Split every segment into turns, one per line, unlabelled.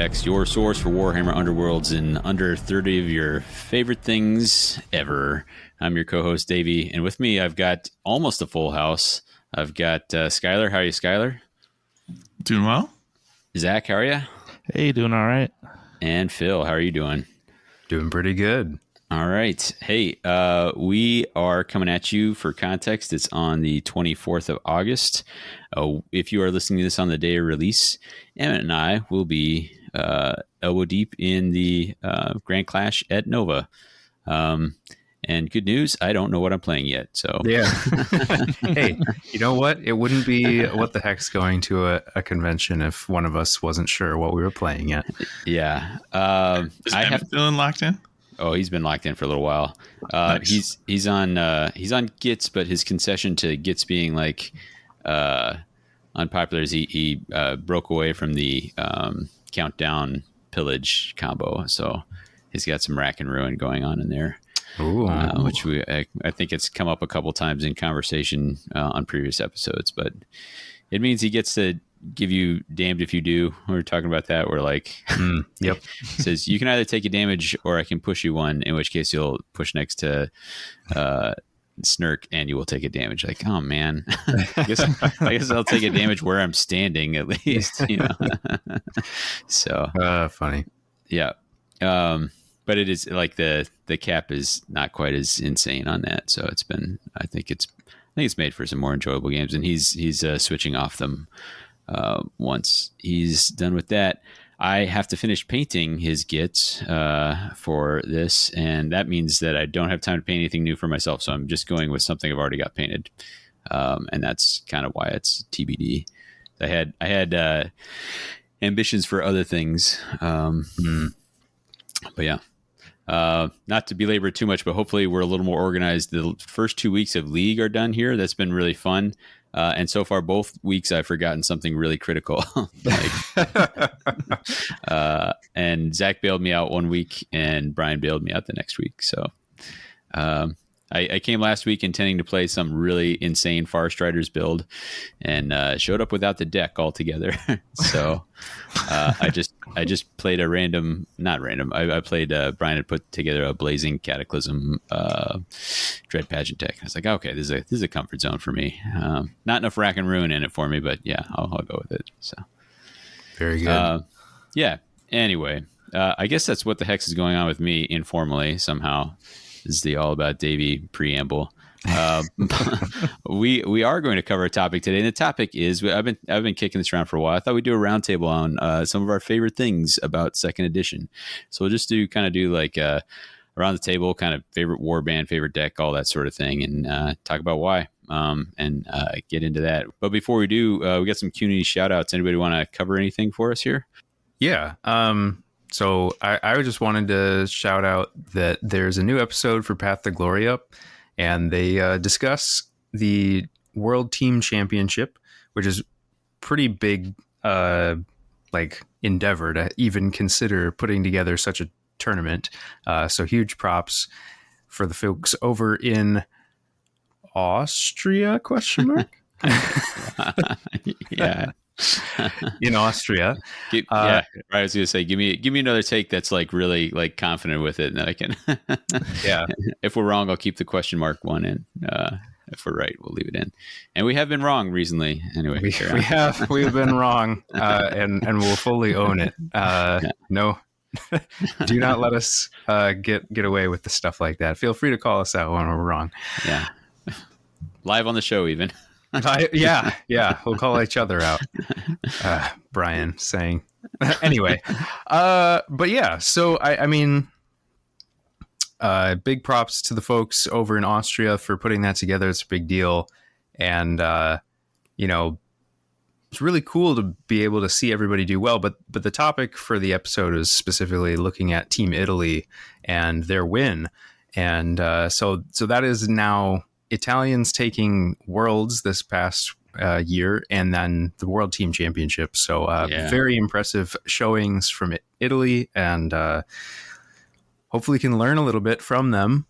Hex, your source for Warhammer Underworlds in under 30 of your favorite things ever. I'm your co-host, Davey, and with me, I've got almost a full house. I've got Skylar. How are you, Skylar?
Doing well.
Zach, how are you?
Hey, doing all right.
And Phil, how are you doing?
Doing pretty good.
All right. Hey, we are coming at you. For context, it's on the 24th of August. If you are listening to this on the day of release, Emmett and I will be elbow deep in the Grand Clash at Nova. And good news, I don't know what I'm playing yet. So
yeah. Hey, you know what? It wouldn't be what the heck's going to a convention if one of us wasn't sure what we were playing yet.
Yeah.
Is Emmett feeling locked in?
Oh, he's been locked in for a little while.
Nice.
He's on Gits, but his concession to Gits being like unpopular is he broke away from the countdown pillage combo. So he's got some rack and ruin going on in there.
Ooh.
Which I think it's come up a couple times in conversation on previous episodes, but it means he gets to give you damned if you do. We were talking about that. We're like,
yep.
Says you can either take a damage or I can push you one, in which case you'll push next to Snirk and you will take a damage. Like, oh man, I guess I'll take a damage where I'm standing at least, you know. So
funny.
Yeah. But it is like the cap is not quite as insane on that. So it's been, I think it's made for some more enjoyable games, and he's switching off them once he's done with that. I have to finish painting his Gits for this, and that means that I don't have time to paint anything new for myself. So I'm just going with something I've already got painted, and that's kind of why it's TBD. I had ambitions for other things, but yeah. Not to belabor it too much, but hopefully we're a little more organized. The first 2 weeks of League are done here. That's been really fun. And so far, both weeks I've forgotten something really critical. And Zach bailed me out 1 week and Brian bailed me out the next week. So I came last week intending to play some really insane Forest Riders build and showed up without the deck altogether. So I just played I played Brian had put together a Blazing Cataclysm Dread Pageant deck. I was like, okay, this is a comfort zone for me. Not enough rack and ruin in it for me, but yeah, I'll go with it. So
very good.
Yeah. Anyway, I guess that's what the hex is going on with me informally somehow. This is the All About Davey preamble. We are going to cover a topic today, and the topic is I've been kicking this around for a while. I thought we'd do a roundtable on some of our favorite things about Second Edition. So we'll just do like around the table, kind of favorite warband, favorite deck, all that sort of thing, and talk about why. And get into that. But before we do, we got some community shout outs. Anybody want to cover anything for us here?
Yeah. So I just wanted to shout out that there's a new episode for Path to Glory up, and they discuss the World Team Championship, which is pretty big, endeavor to even consider putting together such a tournament. So huge props for the folks over in Austria? ?
Yeah.
In Austria.
I was gonna say, give me another take that's like really like confident with it, and then I can
yeah.
If we're wrong, I'll keep the question mark one in. If we're right, we'll leave it in. And we have been wrong recently. Anyway,
we've been wrong, and we'll fully own it. No, do not let us get away with the stuff like that. Feel free to call us out when we're wrong.
Yeah, live on the show even.
Yeah, we'll call each other out. Brian saying anyway, but yeah, so I mean, big props to the folks over in Austria for putting that together. It's a big deal, and it's really cool to be able to see everybody do well. But the topic for the episode is specifically looking at Team Italy and their win, and so that is now Italians taking Worlds this past year, and then the World Team Championship. So very impressive showings from Italy, and hopefully can learn a little bit from them.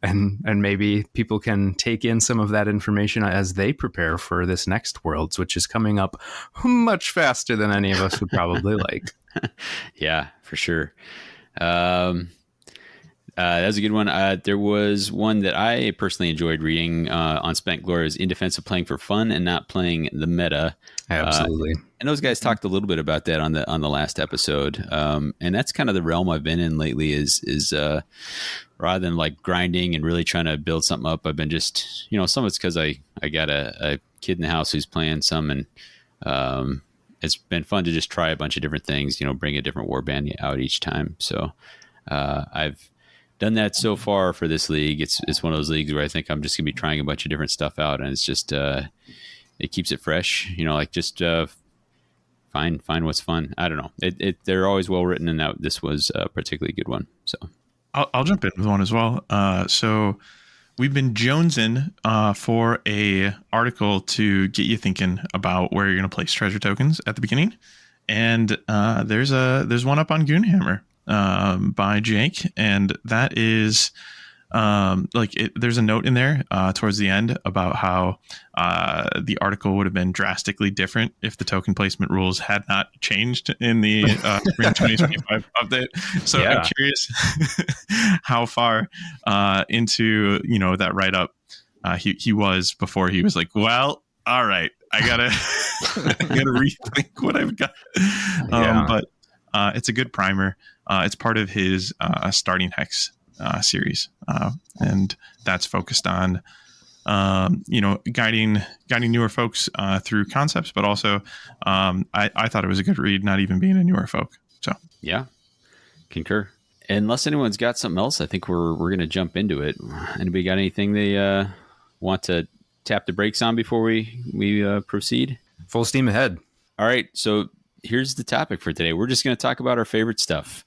And maybe people can take in some of that information as they prepare for this next Worlds, which is coming up much faster than any of us would probably like.
Yeah, for sure. Um, that was a good one. There was one that I personally enjoyed reading on Spent Glories, In Defense of Playing for Fun and Not Playing the Meta.
Absolutely.
And those guys talked a little bit about that on the last episode. And that's kind of the realm I've been in lately is rather than like grinding and really trying to build something up, I've been just, some of it's because I got a kid in the house who's playing some, and it's been fun to just try a bunch of different things, bring a different warband out each time. So I've done that so far for this league. It's one of those leagues where I think I'm just gonna be trying a bunch of different stuff out, and it's just it keeps it fresh. Like just find what's fun. I don't know. They're always well written, and this was a particularly good one. So
I'll jump in with one as well. So we've been jonesing for a article to get you thinking about where you're going to place treasure tokens at the beginning, and there's one up on Goonhammer by Jake, and that is there's a note in there towards the end about how the article would have been drastically different if the token placement rules had not changed in the spring 2025 update. So yeah. I'm curious how far into that write up he was before he was like, well, all right, I gotta rethink what I've got. But it's a good primer. It's part of his starting hex series, and that's focused on guiding newer folks through concepts, but also I thought it was a good read, not even being a newer folk. So
yeah, concur. Unless anyone's got something else, I think we're going to jump into it. Anybody got anything they want to tap the brakes on before we proceed?
Full steam ahead.
All right, so here's the topic for today. We're just going to talk about our favorite stuff.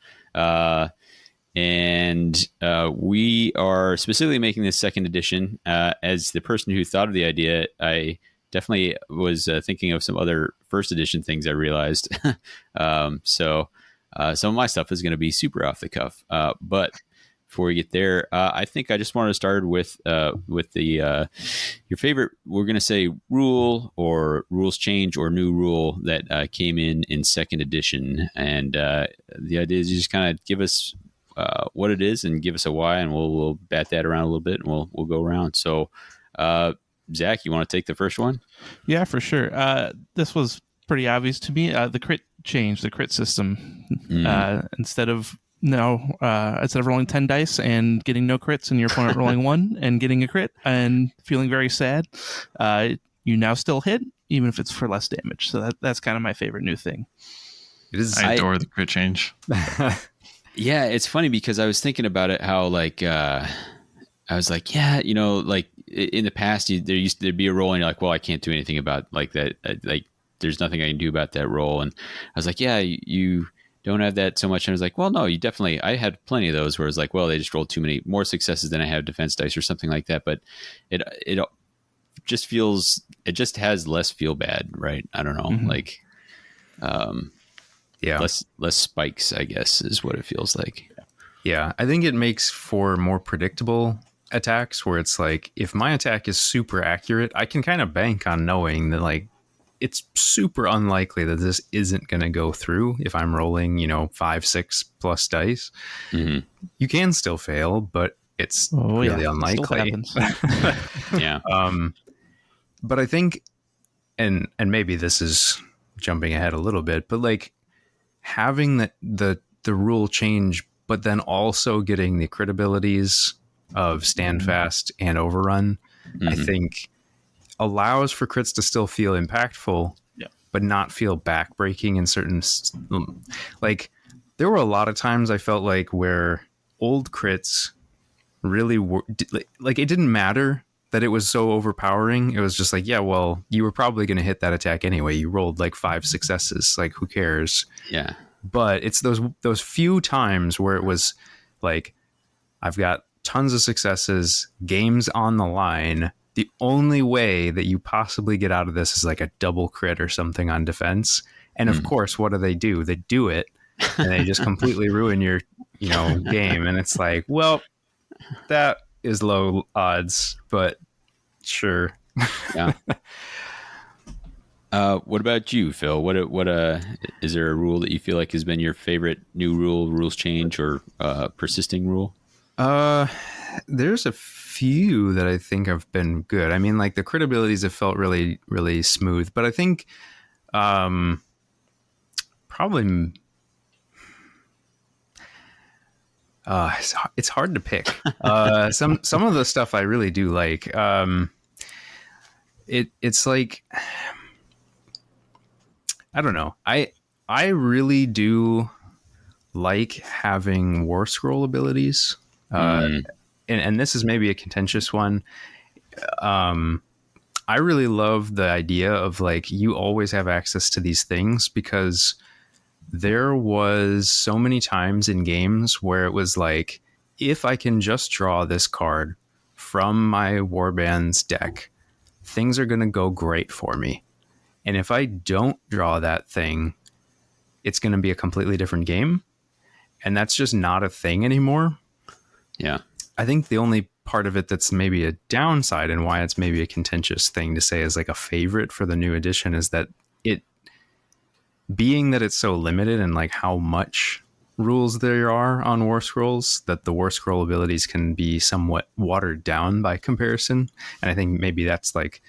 And we are specifically making this second edition. As the person who thought of the idea, I definitely was thinking of some other first edition things I realized. So some of my stuff is going to be super off the cuff. But before we get there, I think I just wanted to start with the your favorite, we're going to say rule or rules change or new rule that came in second edition. And the idea is you just kind of give us what it is and give us a why, and we'll bat that around a little bit, and we'll go around. So, Zach, you want to take the first one?
Yeah, for sure. This was pretty obvious to me. The crit change, the crit system. Instead of rolling 10 dice and getting no crits, and your opponent rolling one and getting a crit and feeling very sad, you now still hit, even if it's for less damage. So that's kind of my favorite new thing.
It is. I adore the crit change.
Yeah, it's funny because I was thinking about it, how I was like, yeah, like in the past there'd be a roll and you're like, well, I can't do anything about like that. Like there's nothing I can do about that roll. And I was like, yeah, you don't have that so much. And I was like, well, no, I had plenty of those where it's like, well, they just rolled too many more successes than I have defense dice or something like that. But it just has less feel bad, right? I don't know. Mm-hmm. Yeah, less spikes, I guess, is what it feels like.
Yeah, I think it makes for more predictable attacks where it's like, if my attack is super accurate, I can kind of bank on knowing that like it's super unlikely that this isn't going to go through if I'm rolling 5-6 plus dice. Mm-hmm. You can still fail, but it's really unlikely.
Yeah.
But I think, and maybe this is jumping ahead a little bit, but like, having the rule change, but then also getting the crit abilities of stand fast and overrun, I think allows for crits to still feel impactful, but not feel backbreaking in certain, like there were a lot of times I felt like where old crits really were like, it didn't matter that it was so overpowering. It was just like, yeah, well, you were probably going to hit that attack anyway. You rolled like 5 successes. Like, who cares?
Yeah.
But it's those few times where it was like, I've got tons of successes, games on the line. The only way that you possibly get out of this is like a double crit or something on defense. And of course, what do? They do it, and they just completely ruin your, game. And it's like, well, that is low odds, but sure.
Yeah. What about you, Phil? What is there a rule that you feel like has been your favorite new rules change, or persisting rule?
Uh, there's a few that I think have been good. I mean, like the crit abilities have felt really, really smooth, but I think probably it's hard to pick. Some of the stuff I really do like. It's like I don't know. I really do like having War Scroll abilities. And this is maybe a contentious one. I really love the idea of like you always have access to these things, because there was so many times in games where it was like, if I can just draw this card from my Warband's deck, things are going to go great for me. And if I don't draw that thing, it's going to be a completely different game. And that's just not a thing anymore.
Yeah.
I think the only part of it that's maybe a downside, and why it's maybe a contentious thing to say is like a favorite for the new edition, is that it, being that it's so limited and like how much rules there are on War Scrolls, that the War Scroll abilities can be somewhat watered down by comparison. And I think maybe that's like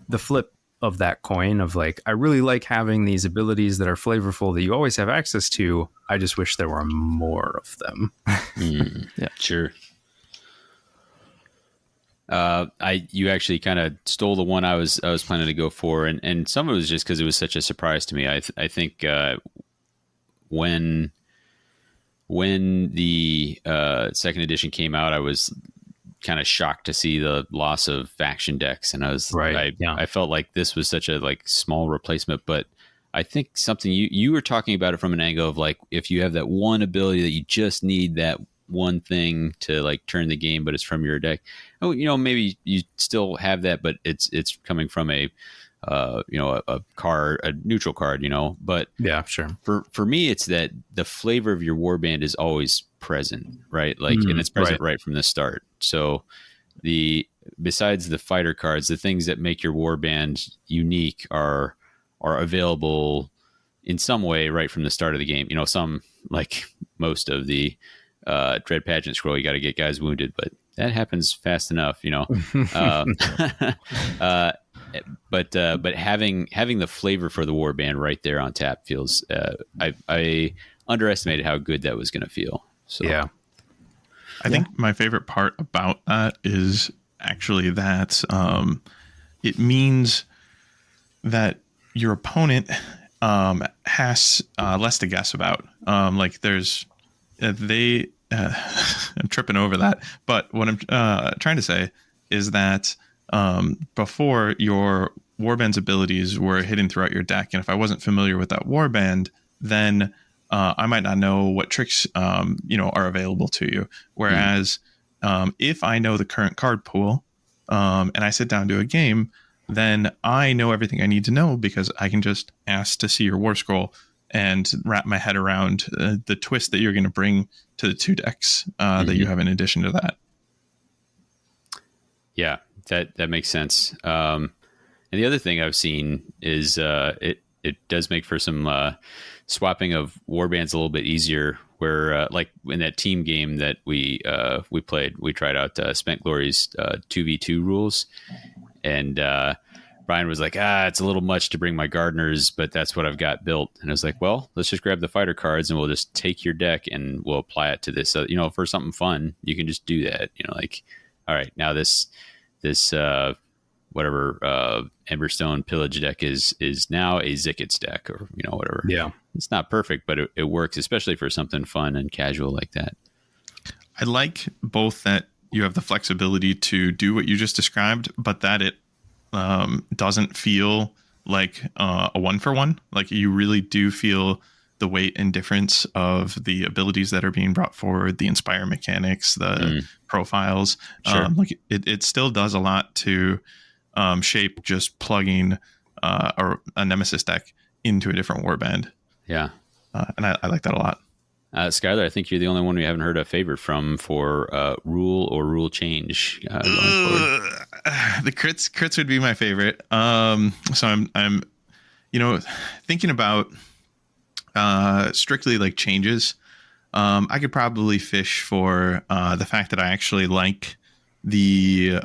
the flip of that coin of like, I really like having these abilities that are flavorful that you always have access to. I just wish there were more of them.
Yeah, sure. You actually kind of stole the one I was planning to go for, and some of it was just because it was such a surprise to me. I think when the second edition came out, I was kind of shocked to see the loss of faction decks, and I felt like this was such a like small replacement. But I think something you were talking about it from an angle of like, if you have that one ability that you just need that one thing to like turn the game, but it's from your deck. Oh, maybe you still have that, but it's coming from a card, a neutral card, but
yeah, sure.
For me, it's that the flavor of your warband is always present, right? Like, and it's present right from the start. So besides the fighter cards, the things that make your warband unique are available in some way right from the start of the game. Some, like most of the Dread Pageant scroll, you got to get guys wounded, but that happens fast enough, but having the flavor for the warband right there on tap feels, I underestimated how good that was going to feel. So
yeah,
I think my favorite part about that is actually that it means that your opponent has less to guess about. Like there's I'm tripping over that, but what I'm trying to say is that before, your warband's abilities were hidden throughout your deck, and if I wasn't familiar with that warband, then I might not know what tricks are available to you. Whereas if I know the current card pool and I sit down to a game, then I know everything I need to know, because I can just ask to see your War Scroll and wrap my head around the twist that you're going to bring to the two decks that you have in addition to that.
Yeah, that makes sense. And the other thing I've seen is it does make for some swapping of warbands a little bit easier. Where like in that team game that we played, we tried out Spent Glory's 2v2 rules, and Brian was like, it's a little much to bring my gardeners, but that's what I've got built. And I was like, well, let's just grab the fighter cards and we'll just take your deck and we'll apply it to this. So, for something fun, you can just do that. Like, all right, now this whatever Emberstone Pillage deck is now a Zickets deck, or whatever.
Yeah,
it's not perfect, but it works, especially for something fun and casual like that.
I like both that you have the flexibility to do what you just described, but that it doesn't feel like a one-for-one. Like you really do feel the weight and difference of the abilities that are being brought forward, the inspire mechanics, the profiles.
Sure.
Like it still does a lot to shape just plugging a Nemesis deck into a different warband.
Yeah.
And I like that a lot.
Skylar, I think you're the only one we haven't heard a favorite from for rule or rule change going forward.
The crits would be my favorite. So I'm Thinking about strictly like changes, I could probably fish for the fact that I actually like the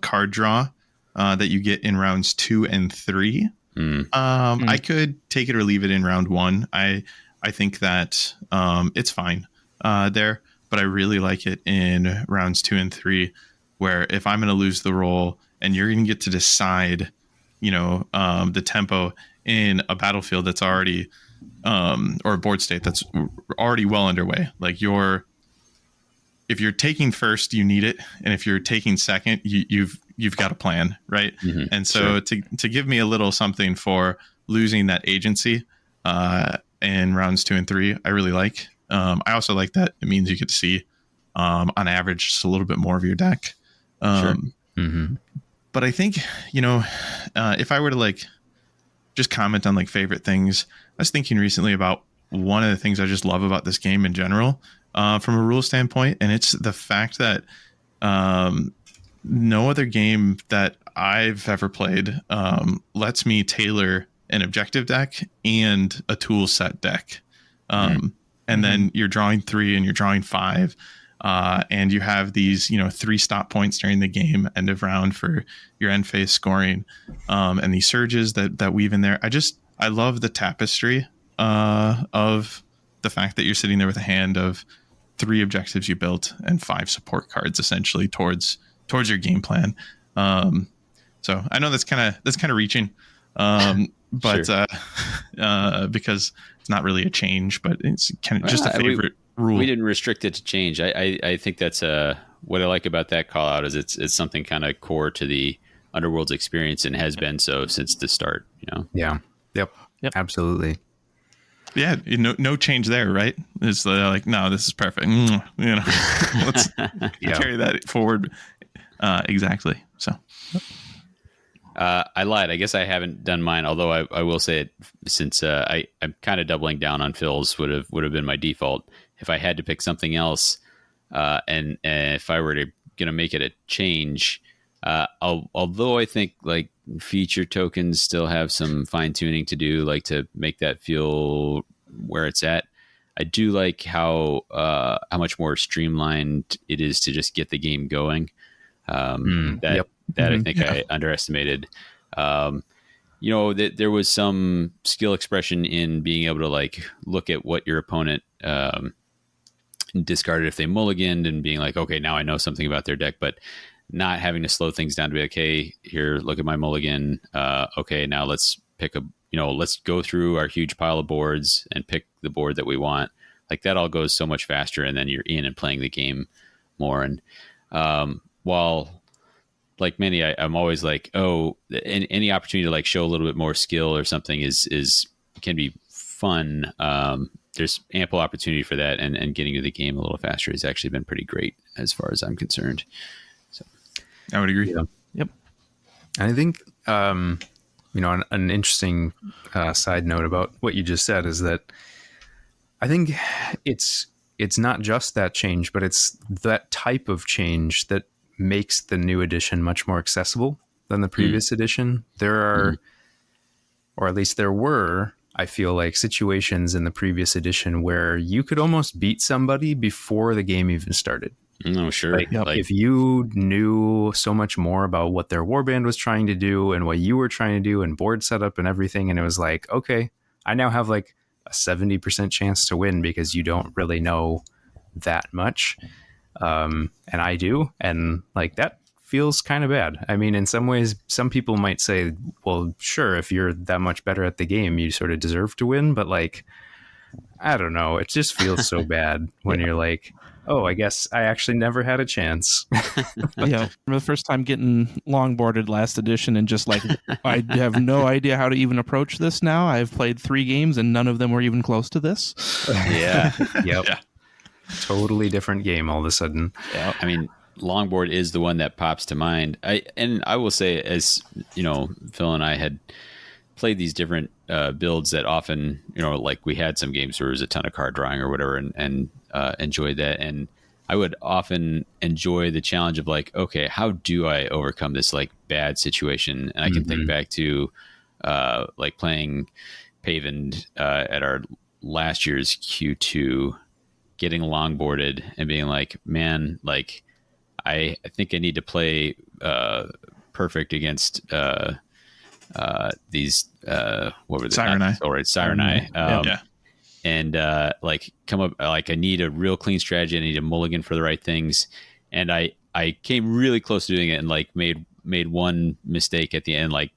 card draw that you get in rounds 2 and 3. I could take it or leave it in round 1. I think that it's fine there, but I really like it in rounds 2 and 3, where if I'm going to lose the roll and you're going to get to decide, the tempo in a battlefield that's already or a board state that's already well underway. Like if you're taking first, you need it, and if you're taking second, you've got a plan, right?
Mm-hmm.
And so to give me a little something for losing that agency in rounds 2 and 3, I really like. I also like that it means you get to see on average just a little bit more of your deck. But I think if I were to like just comment on like favorite things, I was thinking recently about one of the things I just love about this game in general, from a rule standpoint, and it's the fact that no other game that I've ever played lets me tailor an objective deck and a tool set deck. And then you're drawing 3 and you're drawing 5. And you have these, 3 stop points during the game, end of round for your end phase scoring, and these surges that weave in there. I love the tapestry of the fact that you're sitting there with a hand of 3 objectives you built and 5 support cards essentially towards your game plan. So I know that's kind of reaching, but
Sure.
because it's not really a change, but it's kind of just a favorite rule.
We didn't restrict it to change. I think that's what I like about that call out is it's something kind of core to the Underworld's experience and has been so since the start.
Yeah. Yep. Absolutely.
Yeah, no change there, right? It's like, no, this is perfect. Let's carry that forward. Exactly. So,
I lied. I guess I haven't done mine. Although I will say it, since I'm kind of doubling down on Phil's would have been my default if I had to pick something else. And if I were gonna make it a change, although I think like feature tokens still have some fine tuning to do, like to make that feel where it's at. I do like how much more streamlined it is to just get the game going. I think I underestimated. That there was some skill expression in being able to like look at what your opponent discarded if they mulliganed and being like, okay, now I know something about their deck, but not having to slow things down to be like, hey, here, look at my mulligan. Okay, now let's pick let's go through our huge pile of boards and pick the board that we want. Like that all goes so much faster, and then you're in and playing the game more. And while like many, I'm always like, any opportunity to like show a little bit more skill or something can be fun. There's ample opportunity for that, and getting to the game a little faster has actually been pretty great as far as I'm concerned. So
I would agree.
Yeah.
Yep.
I think, an interesting side note about what you just said is that I think it's not just that change, but it's that type of change that makes the new edition much more accessible than the previous edition. There are, or at least there were, I feel like, situations in the previous edition where you could almost beat somebody before the game even started.
No, sure.
If you knew so much more about what their warband was trying to do and what you were trying to do and board setup and everything, and it was like, okay, I now have like a 70% chance to win because you don't really know that much. And I do. And like that feels kind of bad. I mean, in some ways, some people might say, well, sure, if you're that much better at the game, you sort of deserve to win. But like, I don't know. It just feels so bad when you're like, oh, I guess I actually never had a chance.
Yeah, for the first time getting longboarded last edition and just like, I have no idea how to even approach this now. I've played 3 games and none of them were even close to this.
Yeah.
Yep.
Yeah.
Totally different game all of a sudden.
Yeah. I mean, longboard is the one that pops to mind. I will say, as you know, Phil and I had played these different builds that often, like we had some games where there was a ton of card drawing or whatever, and enjoyed that. And I would often enjoy the challenge of like, okay, how do I overcome this like bad situation? And I can think back to like playing Paven at our last year's Q2, getting longboarded and being like, man, like I think I need to play perfect against these what were they?
Sirenai.
All right, Sirenai.
Yeah.
And like come up like I need a real clean strategy. I need a mulligan for the right things, and I came really close to doing it and like made one mistake at the end, like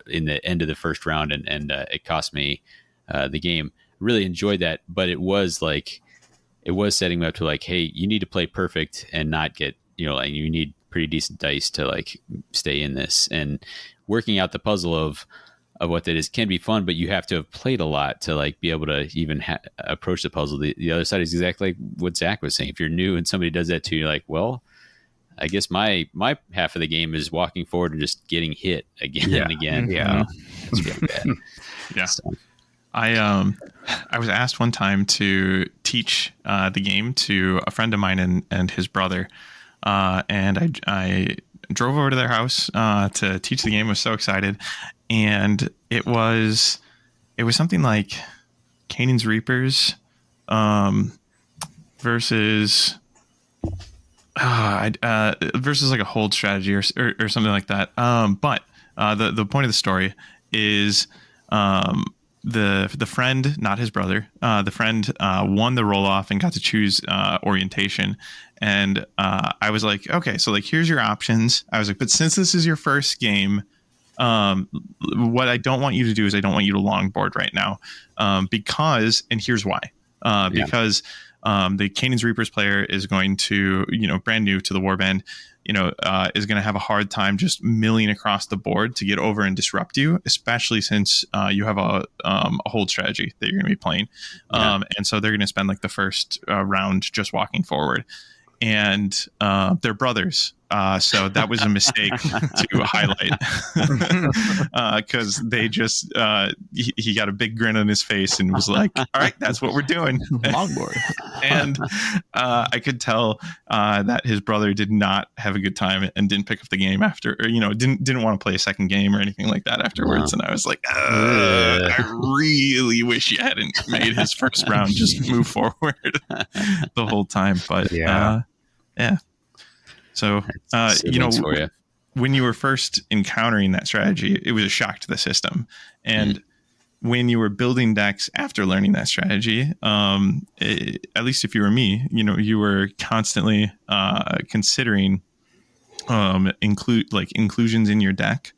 in the end of the first round, and it cost me the game. Really enjoyed that, but it was setting me up to like, hey, you need to play perfect and not get, like you need pretty decent dice to like stay in this, and working out the puzzle of what that is can be fun, but you have to have played a lot to like be able to even approach the puzzle. The other side is exactly like what Zach was saying. If you're new and somebody does that to you, you're like, well, I guess my half of the game is walking forward and just getting hit again and again.
Yeah.
It's really bad.
Yeah.
So,
I was asked one time to teach the game to a friend of mine and his brother, and I drove over to their house to teach the game. I was so excited, and it was something like Canaan's Reapers versus versus like a hold strategy or something like that. But the point of the story is the friend, not his brother, the friend won the roll off and got to choose orientation. And I was like, okay, so like here's your options. I was like, but since this is your first game, what I don't want you to do is I don't want you to longboard right now, because, and here's why, because the Canaan's Reapers player is going to, brand new to the warband, is going to have a hard time just milling across the board to get over and disrupt you, especially since you have a hold strategy that you're going to be playing. And so they're going to spend like the first round just walking forward. And they're brothers. So that was a mistake to highlight, because they just he got a big grin on his face and was like, all right, that's what we're doing.
Longboard.
And I could tell that his brother did not have a good time and didn't pick up the game after, or, didn't want to play a second game or anything like that afterwards. And I was like, I really wish you hadn't made his first round just move forward the whole time. But yeah. So,
for you.
When you were first encountering that strategy, it was a shock to the system. And when you were building decks after learning that strategy, at least if you were me, you were constantly considering inclusions in your deck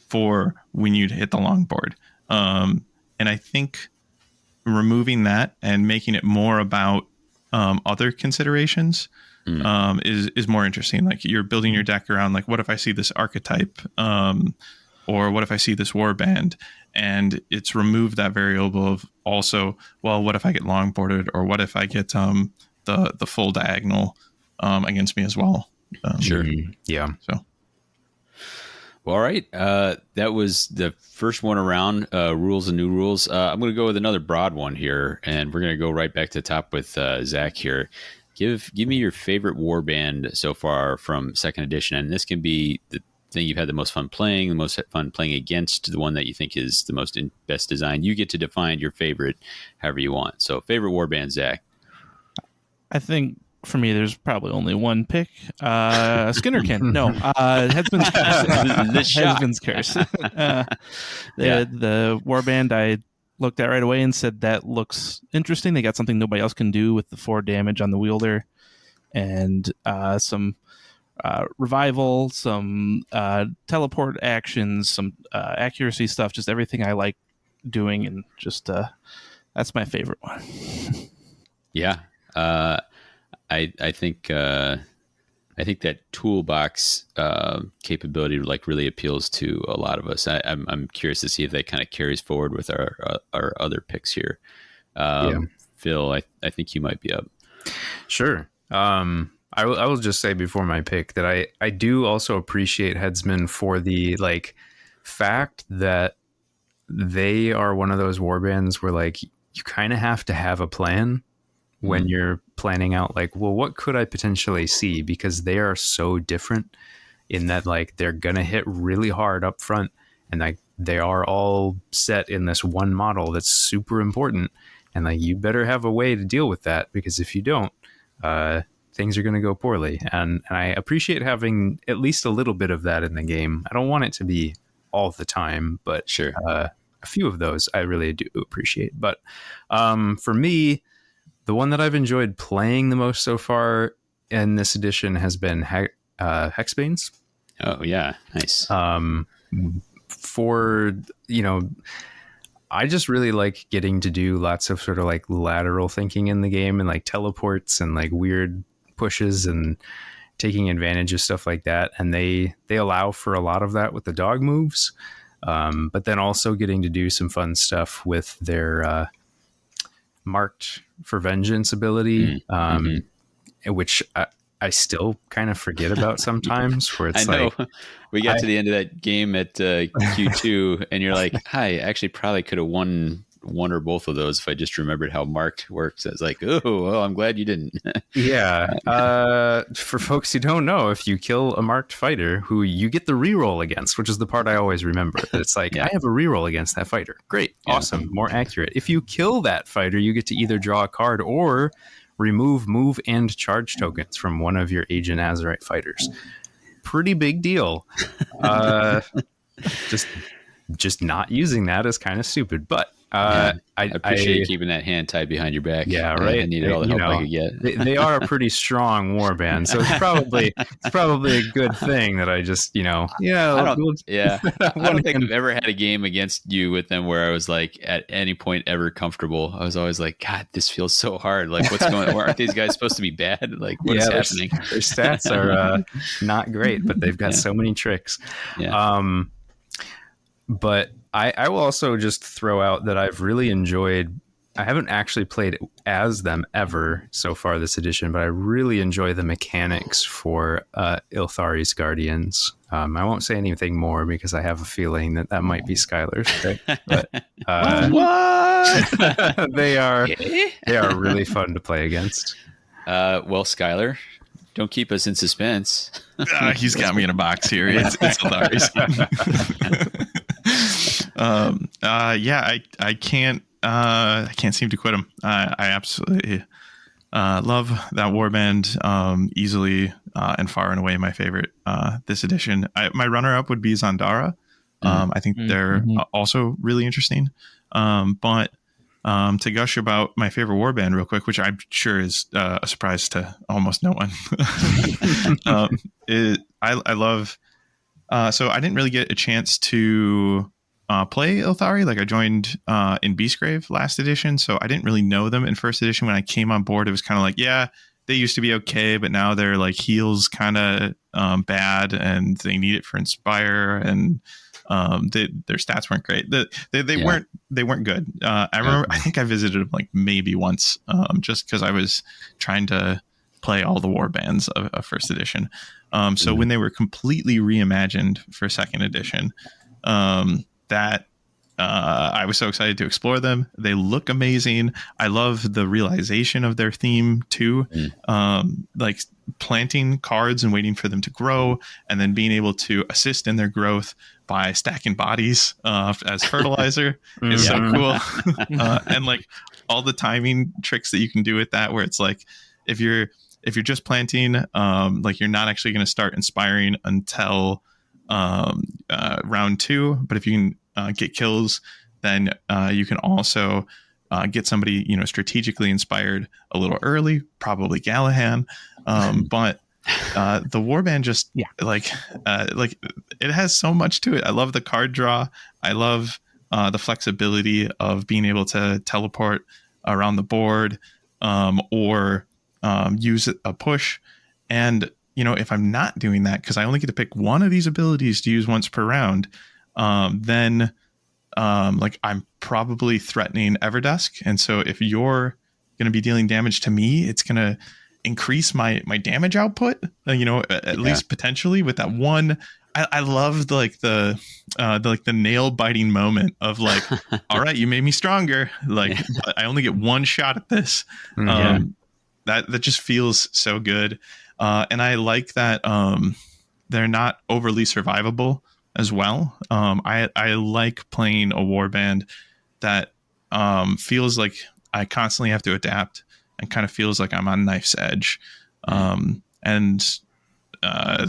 for when you'd hit the long board. And I think removing that and making it more about other considerations is more interesting. Like you're building your deck around like, what if I see this archetype, or what if I see this warband, and it's removed that variable of also, well, what if I get longboarded, or what if I get the full diagonal against me as well.
Sure.
Yeah.
So.
Well, all right. That was the first one around rules and new rules. I'm going to go with another broad one here, and we're going to go right back to the top with Zach here. Give me your favorite warband so far from second edition, and this can be the thing you've had the most fun playing, the most fun playing against, the one that you think is the most best design. You get to define your favorite however you want. So, favorite warband, Zach.
I think for me, there's probably only one pick. Skinnerkin. No, Headsman's Curse. Headsman's Curse. The warband I looked at right away and said that looks interesting. They got something nobody else can do with the 4 damage on the wielder, and some revival, some teleport actions, some accuracy stuff, just everything I like doing, and just that's my favorite one.
Yeah. I think that toolbox capability like really appeals to a lot of us. I'm curious to see if that kind of carries forward with our other picks here. Phil, I think you might be up.
Sure. I will just say before my pick that I do also appreciate Headsman for the like fact that they are one of those warbands where like you kind of have to have a plan when you're planning out like, well, what could I potentially see? Because they are so different in that like they're going to hit really hard up front, and like they are all set in this one model that's super important, and like you better have a way to deal with that, because if you don't, things are going to go poorly. And I appreciate having at least a little bit of that in the game. I don't want it to be all the time, but
Sure.
a few of those I really do appreciate. But for me, the one that I've enjoyed playing the most so far in this edition has been Hexbanes.
Oh yeah, nice.
For, you know, I just really like getting to do lots of sort of like lateral thinking in the game, and like teleports and like weird pushes and taking advantage of stuff like that. And they allow for a lot of that with the dog moves. But then also getting to do some fun stuff with their marked for vengeance ability, which I still kind of forget about sometimes, where it's
I know.
like,
We got to the end of that game at Q2, and you're like, I actually probably could have won one or both of those if I just remembered how marked works. I was like, oh, well, I'm glad you didn't.
yeah. For folks who don't know, if you kill a marked fighter who you get the reroll against, which is the part I always remember, it's like,
Yeah.
I have a reroll against that fighter. Great.
Yeah.
Awesome. More accurate. If you kill that fighter, you get to either draw a card or remove move and charge tokens from one of your Agent Azerite fighters. Pretty big deal. Just not using that is kind of stupid, but
I
I
appreciate you keeping that hand tied behind your back.
Yeah, right.
I needed all the help I could get.
They are a pretty strong warband, so it's probably a good thing that I just,
I don't think I've ever had a game against you with them where I was like at any point ever comfortable. I was always like, God, this feels so hard. Like, what's going on? Aren't these guys supposed to be bad? Like, what's happening?
Their stats are not great, but they've got so many tricks.
Yeah.
But I will also just throw out that I've really enjoyed. I haven't actually played as them ever so far this edition, but I really enjoy the mechanics for Ilthari's Guardians. I won't say anything more because I have a feeling that might be Skylar's pick. But
What?
they are really fun to play against.
Well, Skylar, don't keep us in suspense.
He's got me in a box here. It's hilarious. I can't seem to quit him. I absolutely love that warband. Easily and far and away my favorite this edition. My runner-up would be Zandara. I think they're also really interesting. But to gush about my favorite warband real quick, which I'm sure is a surprise to almost no one. I love. So I didn't really get a chance to play Ilthari. Like I joined in Beastgrave last edition, so I didn't really know them in first edition. When I came on board, it was kind of like, yeah, they used to be okay, but now they're like heals kind of bad, and they need it for Inspire, and their stats weren't great. They weren't good. I remember I think I visited them like maybe once, just because I was trying to play all the war bands of first edition. So when they were completely reimagined for second edition, I was so excited to explore them. They look amazing. I love the realization of their theme too. Like planting cards and waiting for them to grow, and then being able to assist in their growth by stacking bodies as fertilizer is so cool. And like all the timing tricks that you can do with that, where it's like if you're just planting, like you're not actually going to start inspiring until round 2, but if you can get kills, then you can also get somebody strategically inspired a little early, probably Gallahan. But the warband just like it has so much to it. I love the card draw. I love the flexibility of being able to teleport around the board or use a push. And if I'm not doing that, because I only get to pick one of these abilities to use once per round, then like I'm probably threatening Everdusk. And so if you're going to be dealing damage to me, it's going to increase my damage output, at least potentially with that one. I loved like the nail biting moment of like, all right, you made me stronger. Like, but I only get one shot at this. That just feels so good. And I like that they're not overly survivable. as well. I like playing a warband that feels like I constantly have to adapt and kind of feels like I'm on knife's edge. And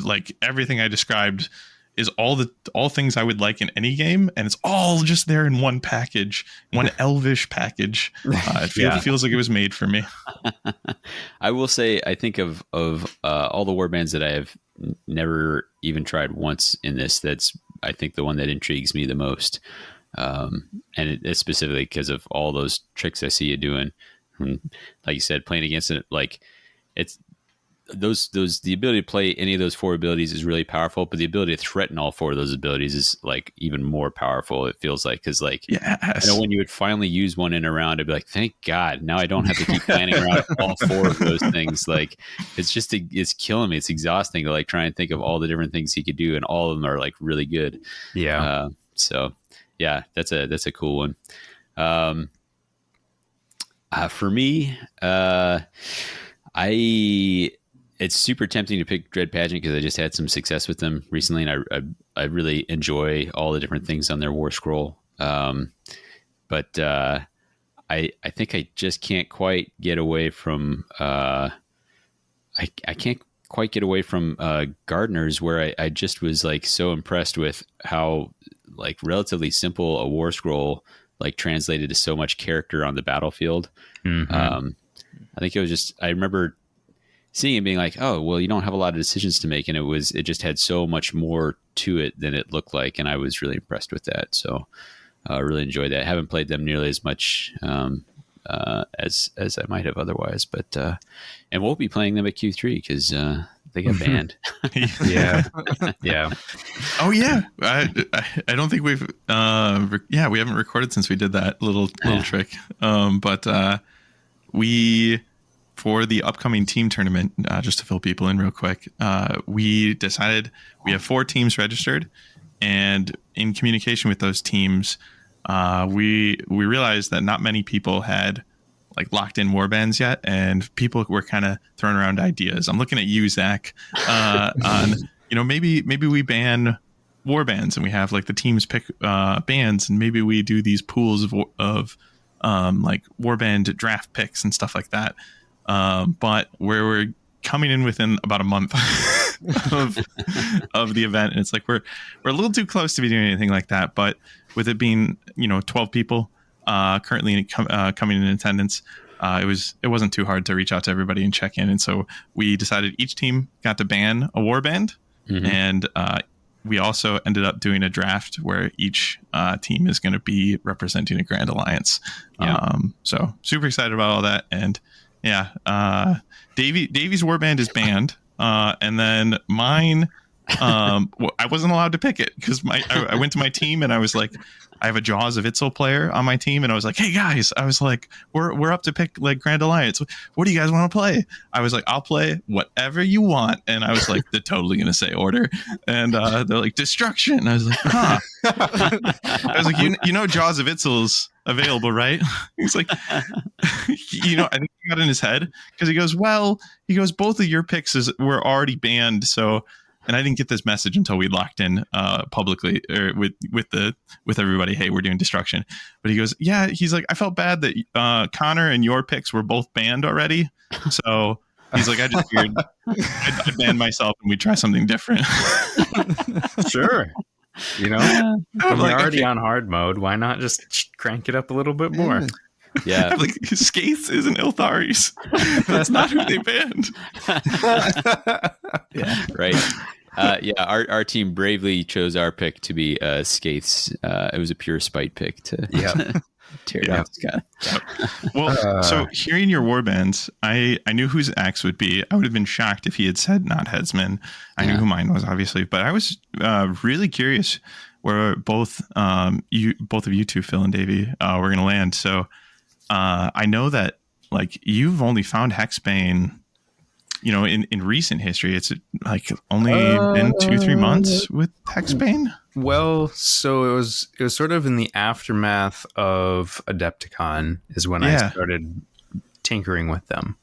like everything I described is all things I would like in any game, and it's all just there in one package, one elvish package. It feels like it was made for me.
I will say, I think of all the warbands that I have never even tried once in this, that's I think the one that intrigues me the most, and it's specifically because of all those tricks I see you doing. And like you said, playing against it, like it's those the ability to play any of those 4 abilities is really powerful, but the ability to threaten all 4 of those abilities is like even more powerful, it feels like, because like I know when you would finally use one in a round, I'd be like, thank God, now I don't have to keep planning around all 4 of those things. Like it's killing me. It's exhausting to like try and think of all the different things he could do, and all of them are like really good. So yeah, that's a cool one. For me, it's super tempting to pick Dread Pageant because I just had some success with them recently, and I really enjoy all the different things on their War Scroll. But I think I just can't quite get away from I can't quite get away from Gardeners, where I just was like so impressed with how like relatively simple a War Scroll like translated to so much character on the battlefield. I think it was just, I remember seeing it being like, oh, well, you don't have a lot of decisions to make. And it just had so much more to it than it looked like. And I was really impressed with that. So I really enjoyed that. I haven't played them nearly as much as I might have otherwise, but and we'll be playing them at Q3 because they got banned.
Yeah.
Oh yeah, I don't think we've we haven't recorded since we did that little trick. But we, for the upcoming team tournament, just to fill people in real quick, we decided we have 4 teams registered, and in communication with those teams, we realized that not many people had like locked in warbands yet, and people were kind of throwing around ideas. I'm looking at you, Zach, on maybe we ban warbands and we have like the teams pick bands, and maybe we do these pools of like warband draft picks and stuff like that. But we're coming in within about a month of the event, and it's like we're a little too close to be doing anything like that. But with it being 12 people currently coming in attendance, it wasn't too hard to reach out to everybody and check in. And so we decided each team got to ban a warband, and we also ended up doing a draft where each team is going to be representing a Grand Alliance. So super excited about all that. And Davy's warband is banned, and then mine, I wasn't allowed to pick it because I went to my team and I was like, I have a Jaws of Itzel player on my team, and I was like, hey guys, I was like, we're up to pick like Grand Alliance. What do you guys want to play? I was like, I'll play whatever you want. And I was like, they're totally gonna say order, and they're like destruction. I was like, huh. I was like, Jaws of Itzel's available, right? He's like, I think he got in his head because he goes, both of your picks were already banned, so. And I didn't get this message until we locked in publicly or with everybody. Hey, we're doing destruction. But he goes, yeah. He's like, I felt bad that Connor and your picks were both banned already. So he's like, I just figured I'd ban myself and we'd try something different.
Sure. When you're already on hard mode, why not just crank it up a little bit more?
Yeah.
Like Skaith is an Iltharis. That's not who they banned.
Yeah. Right. Our team bravely chose our pick to be Skaith's. It was a pure spite pick to tear down Scott.
Well, so hearing your warbands, I knew whose axe would be. I would have been shocked if he had said not headsman. I knew who mine was, obviously, but I was really curious where both of you two, Phil and Davey, were going to land. So I know that like you've only found Hexbane, in recent history. It's like only been 2-3 months with Hexbane.
Well, so it was sort of in the aftermath of Adepticon is when I started tinkering with them.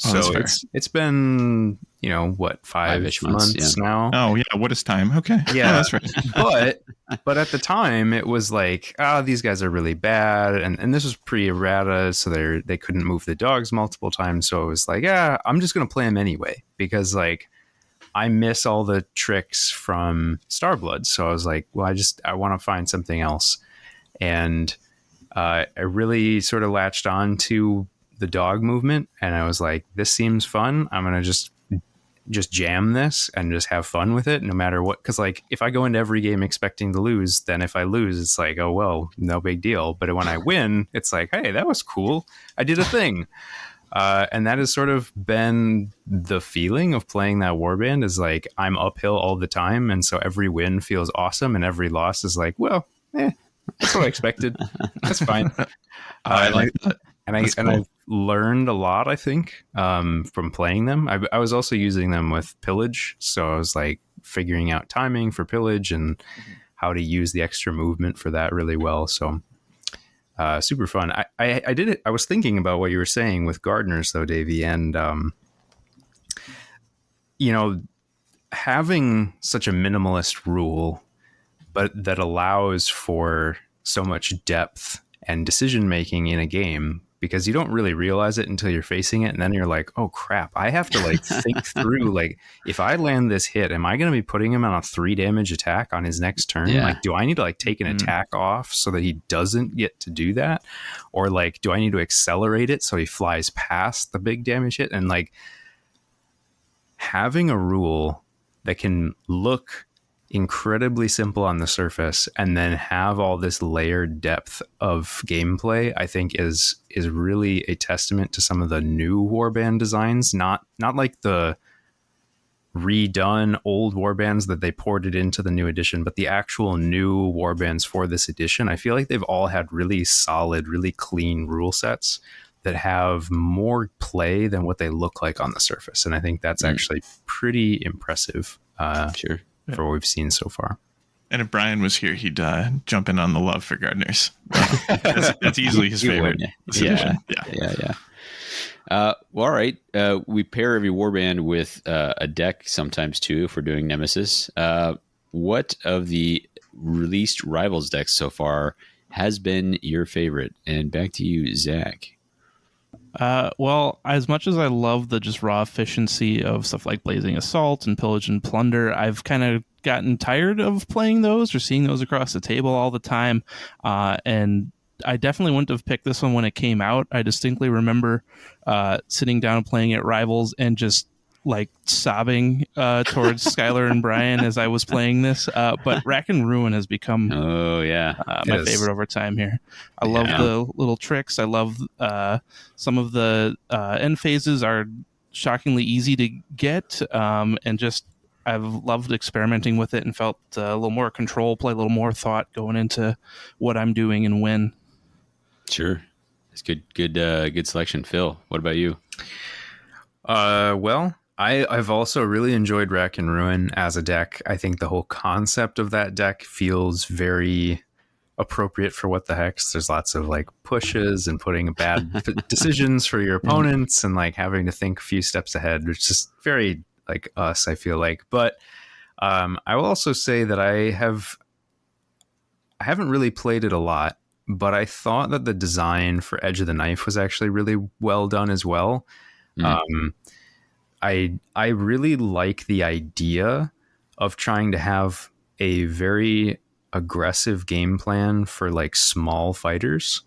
Oh, that's
So
fair.
it's been, what,
5-ish
5 months
months, yeah.
now?
Oh yeah, what is time? Okay.
Yeah.
Oh, that's right.
But at the time it was like, these guys are really bad, and this was pre-errata, so they couldn't move the dogs multiple times. So it was like, I'm just gonna play them anyway, because like I miss all the tricks from Starblood. So I was like, well, I want to find something else. And I really sort of latched on to the dog movement, and I was like, this seems fun. I'm gonna just jam this and just have fun with it, no matter what. Because like, if I go into every game expecting to lose, then if I lose, it's like, oh well, no big deal. But when I win, it's like, hey, that was cool, I did a thing. And that has sort of been the feeling of playing that warband, is like, I'm uphill all the time, and so every win feels awesome, and every loss is like, well, that's what I expected. That's fine.
I like that.
And
That's cool.
I've learned a lot, I think, from playing them. I was also using them with pillage, so I was like figuring out timing for pillage and how to use the extra movement for that really well. So super fun. I did it. I was thinking about what you were saying with gardeners, though, Davey, and having such a minimalist rule, but that allows for so much depth and decision making in a game, because you don't really realize it until you're facing it, and then you're like, oh crap, I have to like think through, like, if I land this hit, am I going to be putting him on a 3 damage attack on his next turn?
Yeah.
Like, do I need to like take an attack off so that he doesn't get to do that? Or like, do I need to accelerate it so he flies past the big damage hit? And like, having a rule that can look incredibly simple on the surface and then have all this layered depth of gameplay, I think is really a testament to some of the new warband designs, not like the redone old warbands that they ported into the new edition, but the actual new warbands for this edition. I feel like they've all had really solid, really clean rule sets that have more play than what they look like on the surface, and I think that's actually pretty impressive.
Sure.
For what we've seen so far.
And if Brian was here, he'd jump in on the love for gardeners. That's easily his favorite.
Yeah.
Yeah.
Well, all right. We pair every warband with a deck sometimes too if we're doing Nemesis. What of the released Rivals decks so far has been your favorite? And back to you, Zach.
Well, as much as I love the just raw efficiency of stuff like Blazing Assault and Pillage and Plunder, I've kind of gotten tired of playing those or seeing those across the table all the time. And I definitely wouldn't have picked this one when it came out. I distinctly remember sitting down and playing at Rivals and just like sobbing towards Skylar and Brian as I was playing this. But Rack and Ruin has become my favorite over time here. I love the little tricks. I love some of the end phases are shockingly easy to get, and just I've loved experimenting with it and felt a little more control, play a little more thought going into what I'm doing and when.
Sure. It's good selection. Phil, what about you?
Well, I've also really enjoyed Rack and Ruin as a deck. I think the whole concept of that deck feels very appropriate for what the hex. There's lots of like pushes and putting bad decisions for your opponents and like having to think a few steps ahead, which is very like us, I feel like. But I will also say that I haven't really played it a lot, but I thought that the design for Edge of the Knife was actually really well done as well. I really like the idea of trying to have a very aggressive game plan for like small fighters,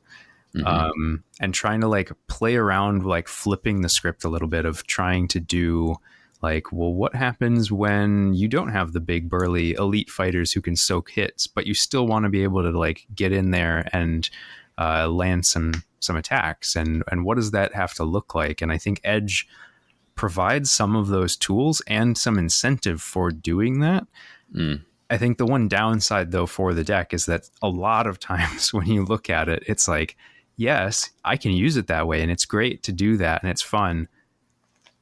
and trying to like play around, like flipping the script a little bit of trying to do like, well, what happens when you don't have the big burly elite fighters who can soak hits, but you still want to be able to like get in there and land some attacks, and what does that have to look like? And I think Edge provides some of those tools and some incentive for doing that. I think the one downside though for the deck is that a lot of times when you look at it, it's like, yes, I can use it that way and it's great to do that and it's fun,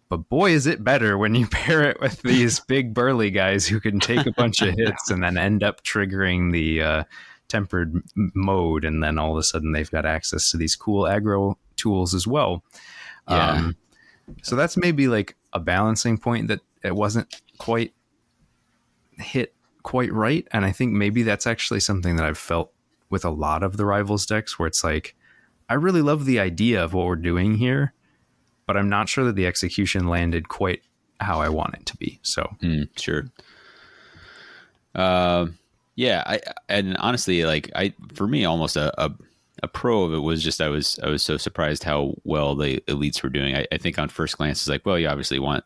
but boy is it better when you pair it with these big burly guys who can take a bunch of hits and then end up triggering the tempered mode, and then all of a sudden they've got access to these cool aggro tools as well. So that's maybe like a balancing point that it wasn't quite hit quite right. And I think maybe that's actually something that I've felt with a lot of the Rivals decks, where it's like, I really love the idea of what we're doing here, but I'm not sure that the execution landed quite how I want it to be. So
Sure. Yeah, and honestly, like for me, almost a pro of it was just I was so surprised how well the elites were doing. I think on first glance, it's like, well, you obviously want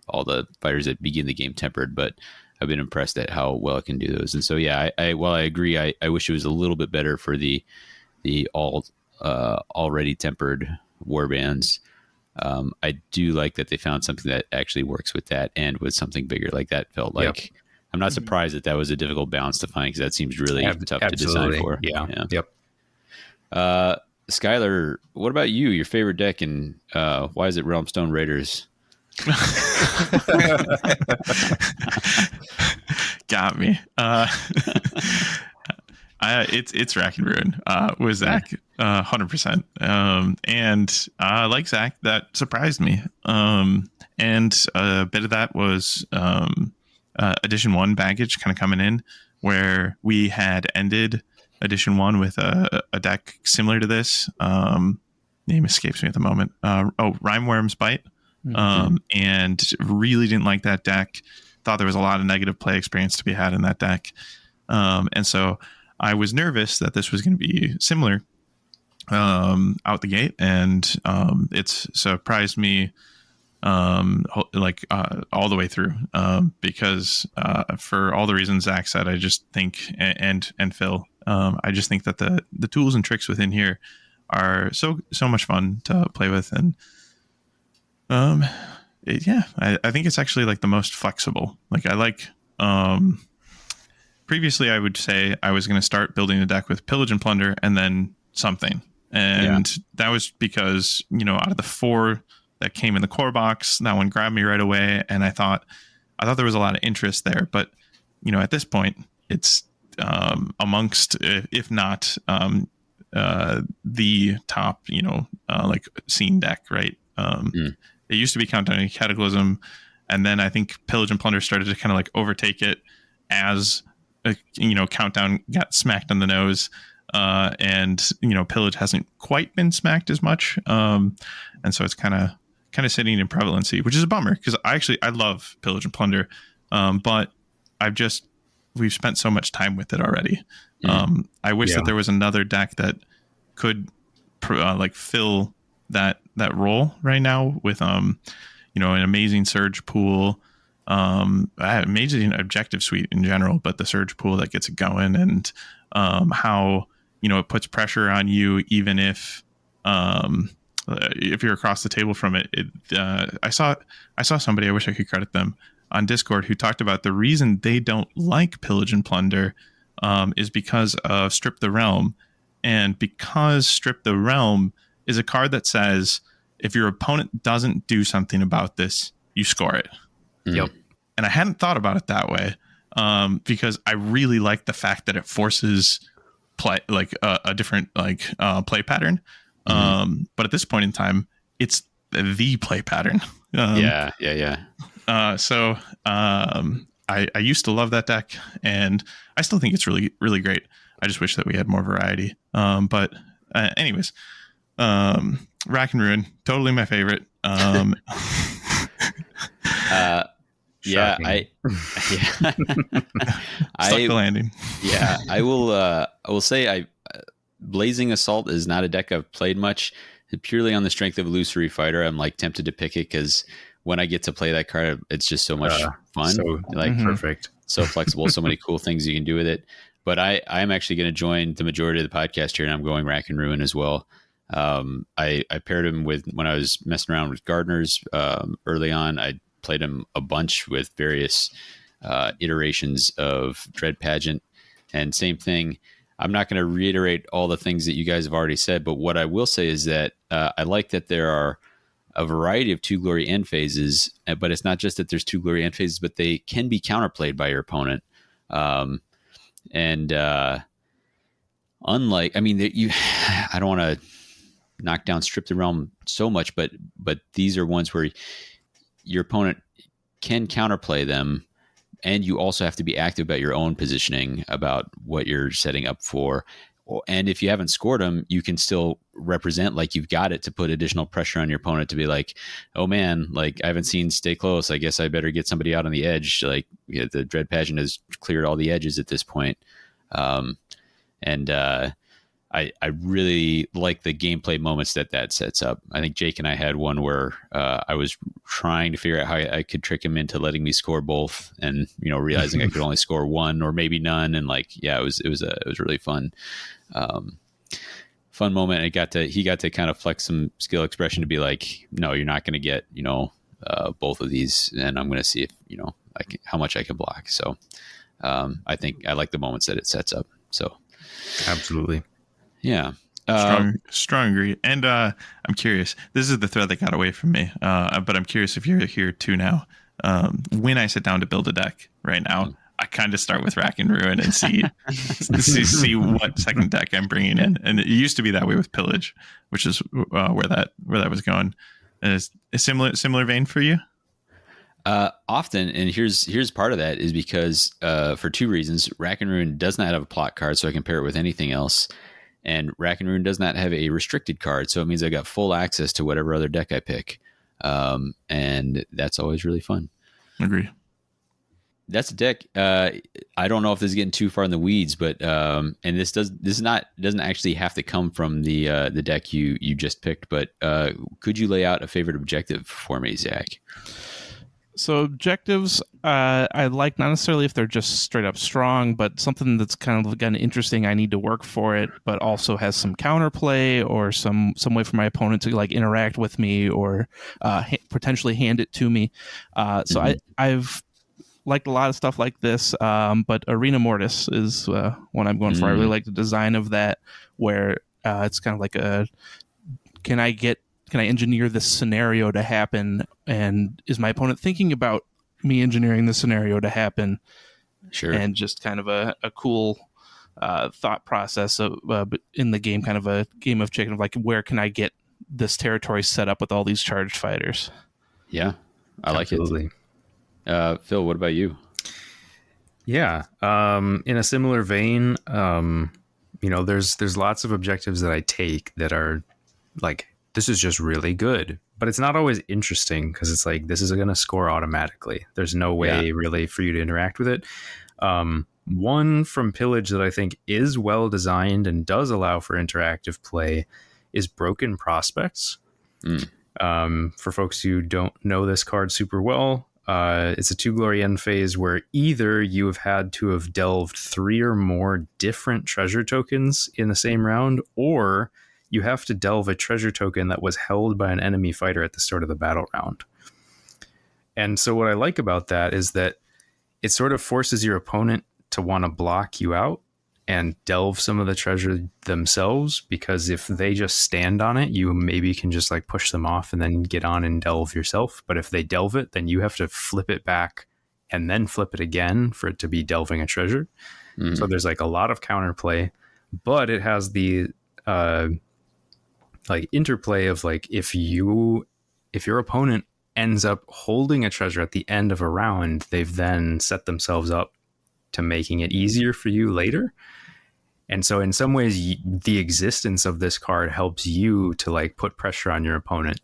all the fighters that begin the game tempered, but I've been impressed at how well it can do those. And so yeah, while I agree, I wish it was a little bit better for the already tempered warbands. I do like that they found something that actually works with that and with something bigger. Like that felt like. Yep. I'm not surprised that was a difficult balance to find, because that seems really tough to design for.
Yeah. Yep.
Skylar, what about you? Your favorite deck, and why is it Realmstone Raiders?
Got me. It's Rack and Ruin with Zach, 100%. And like Zach, that surprised me. And a bit of that was Edition 1 baggage kind of coming in, where we had ended Edition 1 with a deck similar to this. Name escapes me at the moment. Rhymeworm's Bite. And really didn't like that deck. Thought there was a lot of negative play experience to be had in that deck. And so I was nervous that this was going to be similar out the gate. And it's surprised me all the way through, because for all the reasons Zach said, I just think, and Phil, I just think that the tools and tricks within here are so much fun to play with. And I think it's actually like the most flexible. Like I like, previously I would say I was going to start building a deck with Pillage and Plunder and then something. And that was because, out of the 4 that came in the core box, that one grabbed me right away. And I thought there was a lot of interest there, but at this point it's, amongst, if not, the top, like scene deck, right? It used to be Countdown Cataclysm, and then I think Pillage and Plunder started to kind of like overtake it as Countdown got smacked on the nose, and Pillage hasn't quite been smacked as much, and so it's kind of sitting in prevalency, which is a bummer, because I love Pillage and Plunder, but we've spent so much time with it already. I wish that there was another deck that could fill that role right now with an amazing Surge pool, amazing objective suite in general, but the Surge pool that gets it going, and how it puts pressure on you even if you're across the table from it. I saw somebody, I wish I could credit them, on Discord, who talked about the reason they don't like Pillage and Plunder is because of Strip the Realm, and because Strip the Realm is a card that says if your opponent doesn't do something about this, you score it.
Yep.
And I hadn't thought about it that way, because I really like the fact that it forces play, like a different play pattern. But at this point in time, it's the play pattern. So I used to love that deck, and I still think it's really, really great. I just wish that we had more variety. But anyways, Rack and Ruin, totally my favorite.
Shocking.
Stuck the landing.
I will say Blazing Assault is not a deck I've played much. Purely on the strength of Illusory Fighter, I'm like tempted to pick it, because when I get to play that card, it's just so much fun.
So perfect.
So flexible, so many cool things you can do with it. But I'm actually going to join the majority of the podcast here, and I'm going Rack and Ruin as well. I paired him with, when I was messing around with Gardeners early on, I played him a bunch with various iterations of Dread Pageant, and same thing. I'm not going to reiterate all the things that you guys have already said, but what I will say is that I like that there are a variety of Two Glory end phases, but it's not just that there's Two Glory end phases, but they can be counterplayed by your opponent. Unlike, I don't want to knock down Strip the Realm so much, but these are ones where your opponent can counterplay them, and you also have to be active about your own positioning, about what you're setting up for. And if you haven't scored them, you can still represent like you've got it to put additional pressure on your opponent to be like, oh man, like I haven't seen stay close. I guess I better get somebody out on the edge. Like the Dread Pageant has cleared all the edges at this point. I really like the gameplay moments that sets up. I think Jake and I had one where I was trying to figure out how I could trick him into letting me score both, and realizing I could only score one or maybe none, and it was really fun. Fun moment. He got to kind of flex some skill expression to be like, no, you're not going to get both of these, and I'm going to see if how much I can block. So I think I like the moments that it sets up. So
absolutely.
Yeah.
Strong agree. And I'm curious, this is the thread that got away from me, but I'm curious if you're here too now. When I sit down to build a deck right now, I kind of start with Rack and Ruin and see what second deck I'm bringing in. And it used to be that way with Pillage, which is where that was going. Is a similar vein for you?
Often, and here's part of that is because for two reasons. Rack and Ruin does not have a plot card, so I can pair it with anything else. And Rack and Ruin does not have a restricted card, so it means I got full access to whatever other deck I pick, and that's always really fun.
Agree.
That's a deck. I don't know if this is getting too far in the weeds, but and doesn't actually have to come from the deck you just picked. But could you lay out a favorite objective for me, Zach?
So objectives, I like not necessarily if they're just straight up strong, but something that's kind of again interesting. I need to work for it, but also has some counterplay or some way for my opponent to like interact with me or potentially hand it to me. So I've liked a lot of stuff like this, but Arena Mortis is one I'm going for. I really like the design of that, where it's kind of like can I engineer this scenario to happen? And is my opponent thinking about me engineering the scenario to happen?
Sure.
And just kind of a cool thought process of, in the game, kind of a game of chicken of like, where can I get this territory set up with all these charged fighters?
Yeah, I like
Absolutely.
it. Phil, what about you?
Yeah. In a similar vein, there's lots of objectives that I take that are like, this is just really good, but it's not always interesting because it's like, this is going to score automatically. There's no way really for you to interact with it. One from Pillage that I think is well designed and does allow for interactive play is Broken Prospects. For folks who don't know this card super well, it's a 2 glory end phase where either you have had to have delved 3 or more different treasure tokens in the same round, or you have to delve a treasure token that was held by an enemy fighter at the start of the battle round. And so what I like about that is that it sort of forces your opponent to want to block you out and delve some of the treasure themselves, because if they just stand on it, you maybe can just like push them off and then get on and delve yourself. But if they delve it, then you have to flip it back and then flip it again for it to be delving a treasure. So there's like a lot of counterplay, but it has the like interplay of like, if your opponent ends up holding a treasure at the end of a round, they've then set themselves up to making it easier for you later. And so in some ways, the existence of this card helps you to like put pressure on your opponent,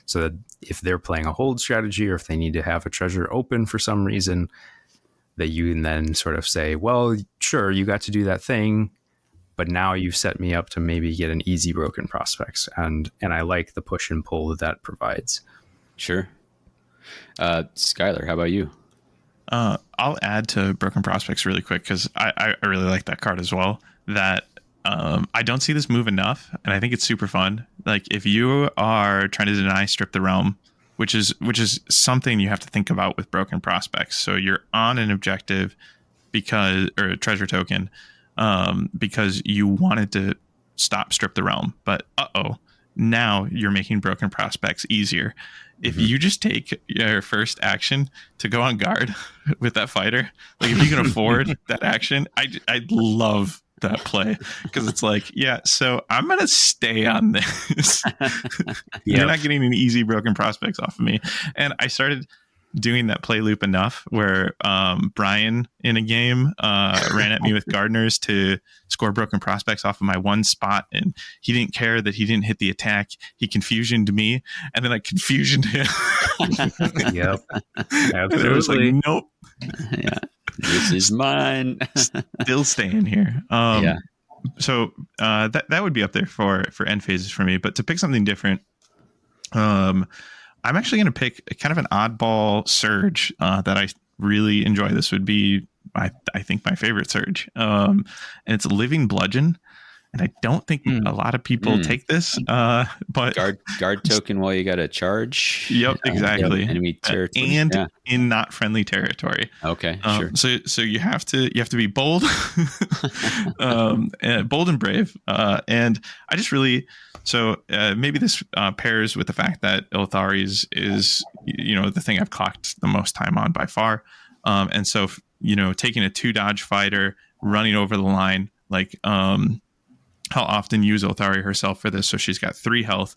so that if they're playing a hold strategy or if they need to have a treasure open for some reason, that you can then sort of say, well, sure, you got to do that thing, but now you've set me up to maybe get an easy Broken Prospects. And I like the push and pull that provides.
Sure. Skylar, how about you?
I'll add to Broken Prospects really quick because I really like that card as well. That I don't see this move enough, and I think it's super fun. Like if you are trying to deny Strip the Realm, which is something you have to think about with Broken Prospects. So you're on an objective or a treasure token because you wanted to stop Strip the Realm, but now you're making Broken Prospects easier. If you just take your first action to go on guard with that fighter, like if you can afford that action, I love that play, because it's like, yeah, so I'm gonna stay on this. You're not getting any easy broken prospects off of me. And I started doing that play loop enough where Brian in a game ran at me with gardeners to score broken prospects off of my one spot, and he didn't care that he didn't hit the attack. He confusioned me, and then I confusioned him.
Yep.
And it was like,
Absolutely.
nope,
Yeah. This is mine.
still staying here.
Yeah.
So that would be up there for end phases for me. But to pick something different, I'm actually going to pick kind of an oddball surge that I really enjoy. This would be, I think, my favorite surge. And it's Living Bludgeon. And I don't think a lot of people take this, but
guard token while you got to charge.
Yep, exactly.
Enemy territory
and in not friendly territory.
Okay, sure.
So you have to be bold, bold and brave. And I just really maybe this pairs with the fact that Ilthari's is the thing I've clocked the most time on by far. And so taking a 2 dodge fighter, running over the line, like I'll often use Ilthari herself for this. So she's got 3 health.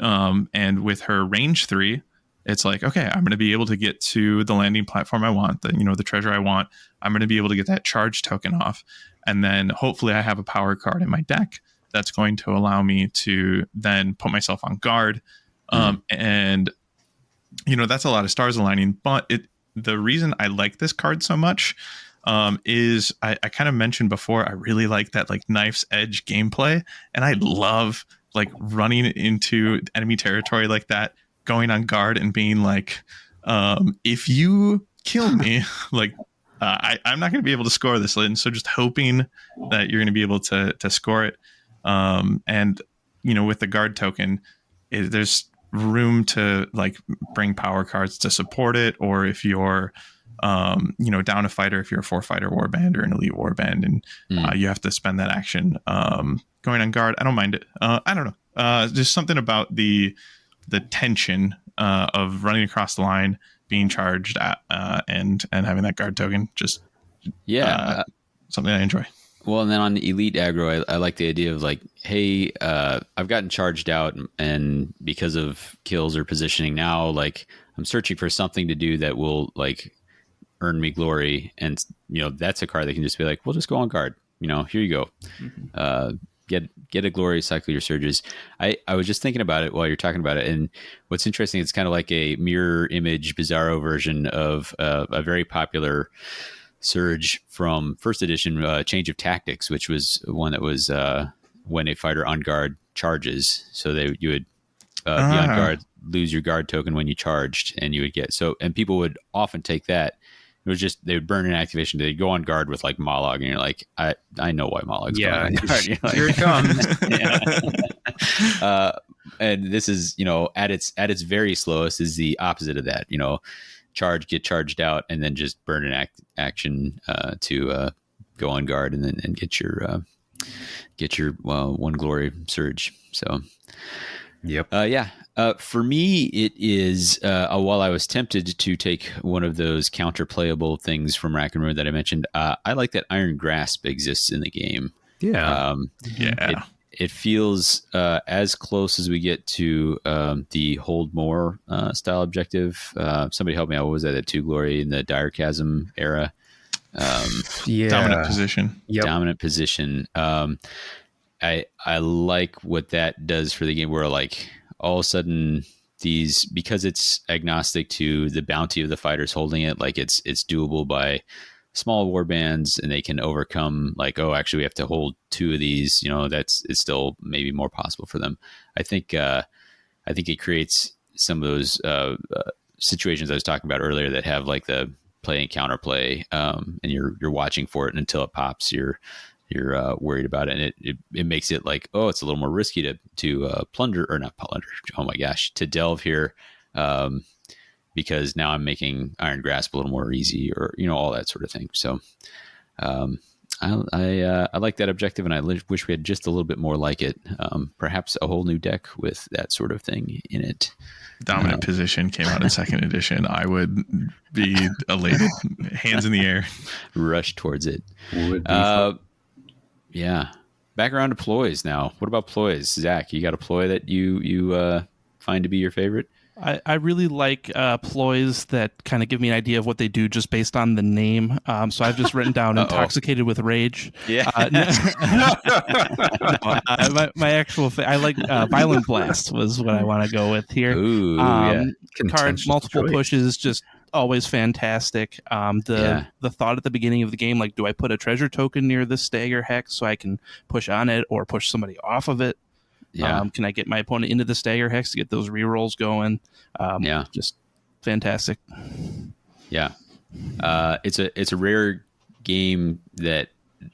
And with her range 3, it's like, okay, I'm going to be able to get to the landing platform I want, the treasure I want. I'm going to be able to get that charge token off. And then hopefully I have a power card in my deck that's going to allow me to then put myself on guard. And, that's a lot of stars aligning. But the reason I like this card so much is I kind of mentioned before, I really like that like knife's edge gameplay, and I love like running into enemy territory like that, going on guard and being like, if you kill me, like I'm not going to be able to score this, Lynn. So just hoping that you're going to be able to score it. And with the guard token, there's room to like bring power cards to support it, or if you're down a fighter, if you're a 4-fighter warband or an elite warband, and you have to spend that action going on guard. I don't mind it. I don't know. Just something about the tension of running across the line, being charged at, and having that guard token. Just something I enjoy.
Well, and then on the elite aggro, I like the idea of like, hey, I've gotten charged out, and because of kills or positioning now, like I'm searching for something to do that will like earn me glory, and that's a card that can just be like, well, just go on guard, here you go. Get a glory, cycle your surges. I was just thinking about it while you're talking about it, and what's interesting, it's kind of like a mirror image Bizarro version of a very popular surge from first edition, Change of Tactics, which was one that was when a fighter on guard charges, so you would be on guard, lose your guard token when you charged, and you would get and people would often take that. It was just, they would burn an activation. They'd go on guard with like Mollog, and you're like, I know why Mollog's going on guard. Like,
here it comes.
And this is, at its very slowest is the opposite of that. Get charged out, and then just burn an action to go on guard, and then get your one glory surge. So,
yep.
For me, it is while I was tempted to take one of those counter playable things from Rack and Ruin that I mentioned, I like that Iron Grasp exists in the game.
Yeah.
It feels as close as we get to the Hold More style objective. Somebody help me out. What was that? At 2 glory in the Dire Chasm era?
Dominant position.
Yep.
Dominant position. I like what that does for the game, where like all of a sudden because it's agnostic to the bounty of the fighters holding it, like it's doable by small war bands, and they can overcome like, oh, actually we have to hold 2 of these, it's still maybe more possible for them. I think it creates some of those situations I was talking about earlier that have like the play and counterplay, and you're watching for it, and until it pops, you're worried about it, and it makes it like, oh, it's a little more risky to plunder, or not plunder. Oh my gosh, to delve here, because now I'm making Iron Grasp a little more easy, or all that sort of thing. So I like that objective, and I wish we had just a little bit more like it. Perhaps a whole new deck with that sort of thing in it.
Dominant position came out in 2nd edition. I would be elated, hands in the air,
rush towards it.
Would be fun.
Yeah. Back around to ploys now. What about ploys? Zach, you got a ploy that you find to be your favorite?
I really like ploys that kind of give me an idea of what they do just based on the name. So I've just written down Intoxicated with Rage.
Yeah.
My actual I like Violent Blast was what I want to go with here.
Ooh, yeah.
Card, multiple
choice.
pushes, just always fantastic. The thought at the beginning of the game, like, do I put a treasure token near this stagger hex so I can push on it or push somebody off of it?
Yeah.
Can I get my opponent into the stagger hex to get those rerolls going? Just fantastic.
Yeah. It's a rare game that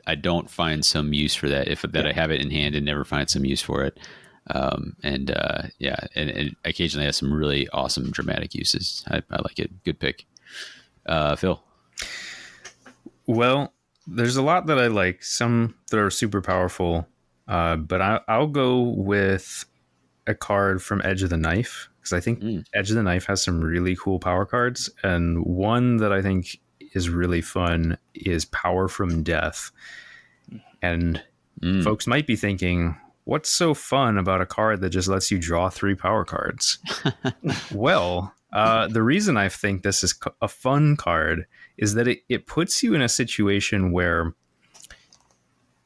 I don't find some use for that. I have it in hand and never find some use for it. And it occasionally has some really awesome dramatic uses. I like it. Good pick. Phil.
Well, there's a lot that I like. Some that are super powerful. But I'll go with a card from Edge of the Knife, because I think Edge of the Knife has some really cool power cards. And one that I think is really fun is Power from Death. And folks might be thinking, what's so fun about a card that just lets you draw 3 power cards? Well, the reason I think this is a fun card is that it puts you in a situation where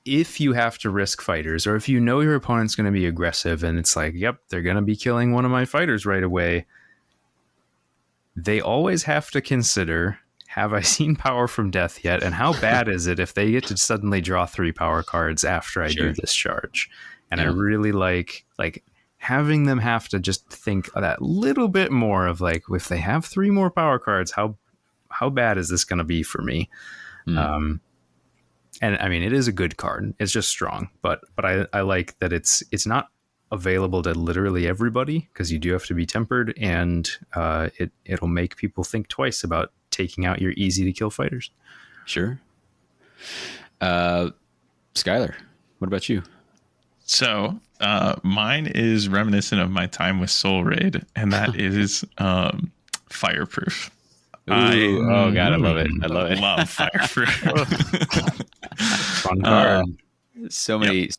if you have to risk fighters, or if you know your opponent's going to be aggressive and it's like, yep, they're going to be killing one of my fighters right away, they always have to consider, have I seen Power from Death yet? And how bad is it if they get to suddenly draw 3 power cards after I do this charge? And I really like having them have to just think that little bit more of like, if they have 3 more power cards, how bad is this going to be for me? And I mean, it is a good card. It's just strong, but I like that it's not available to literally everybody, because you do have to be tempered, and it'll make people think twice about taking out your easy to kill fighters.
Sure. Skylar, what about you?
So mine is reminiscent of my time with Soul Raid, and that is Fireproof.
Ooh, oh god, I love it. I
love Fireproof.
Fun card.
So many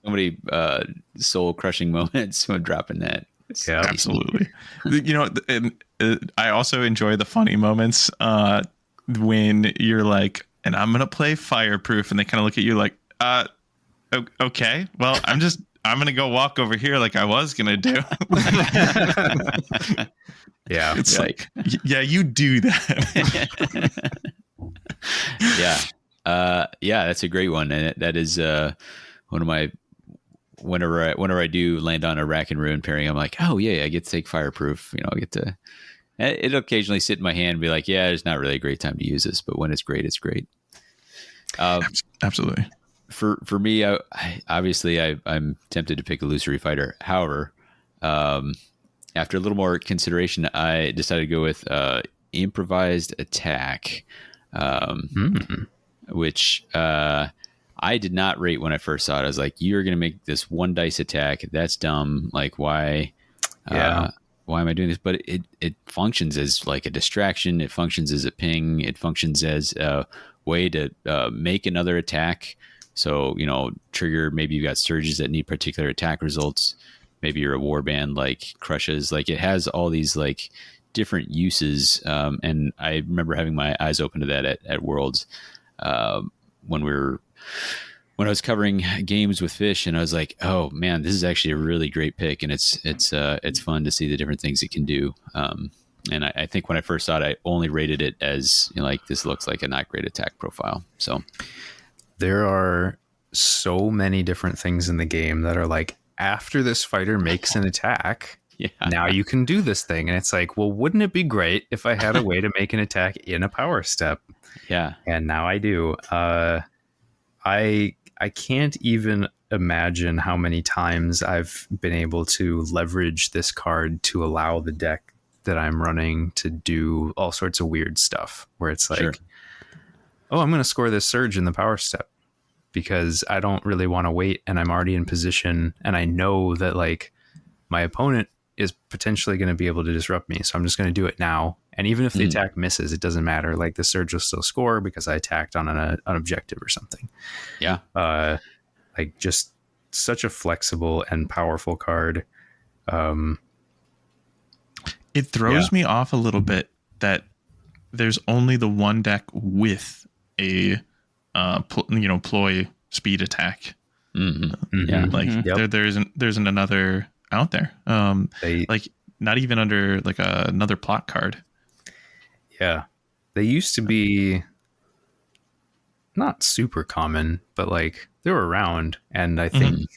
soul crushing moments when dropping that.
Yeah,
absolutely. You know, I also enjoy the funny moments when you're like, and I'm gonna play Fireproof, and they kind of look at you like, okay, well, I'm gonna go walk over here like I was gonna do.
Yeah,
it's like, yeah, you do that.
Yeah, that's a great one, and that is one of my. Whenever I do land on a Rack and Ruin pairing, I'm like, oh yeah, I get to take Fireproof. You know, I get to. It'll occasionally sit in my hand and be like, yeah, it's not really a great time to use this, but when it's great, it's great.
Absolutely.
For me, I'm tempted to pick Illusory Fighter. However, after a little more consideration, I decided to go with Improvised Attack, which I did not rate when I first saw it. I was like, you're going to make this 1 dice attack. That's dumb. Like, why? Why am I doing this? But it functions as like a distraction. It functions as a ping. It functions as a way to make another attack. So, you know, trigger, maybe you've got surges that need particular attack results. Maybe you're a warband like crushes. Like, it has all these like different uses. And I remember having my eyes open to that at Worlds when I was covering games with Fish, and I was like, oh man, this is actually a really great pick. And it's fun to see the different things it can do. And I think when I first saw it, I only rated it as, you know, like, this looks like a not great attack profile. So
there are so many different things in the game that are like, after this fighter makes an attack, now you can do this thing. And it's like, well, wouldn't it be great if I had a way to make an attack in a power step?
Yeah.
And now I do. I can't even imagine how many times I've been able to leverage this card to allow the deck that I'm running to do all sorts of weird stuff, where it's like, oh, I'm going to score this surge in the power step because I don't really want to wait, and I'm already in position, and I know that like my opponent is potentially going to be able to disrupt me, so I'm just going to do it now. And even if the attack misses, it doesn't matter. Like, the surge will still score because I attacked on an objective or something.
Yeah.
Like just such a flexible and powerful card.
It throws me off a little bit that there's only the one deck with a ploy speed attack.
Yeah.
Like there isn't another out there. Like not even under like another plot card.
Yeah, they used to be not super common, but like they were around, and I think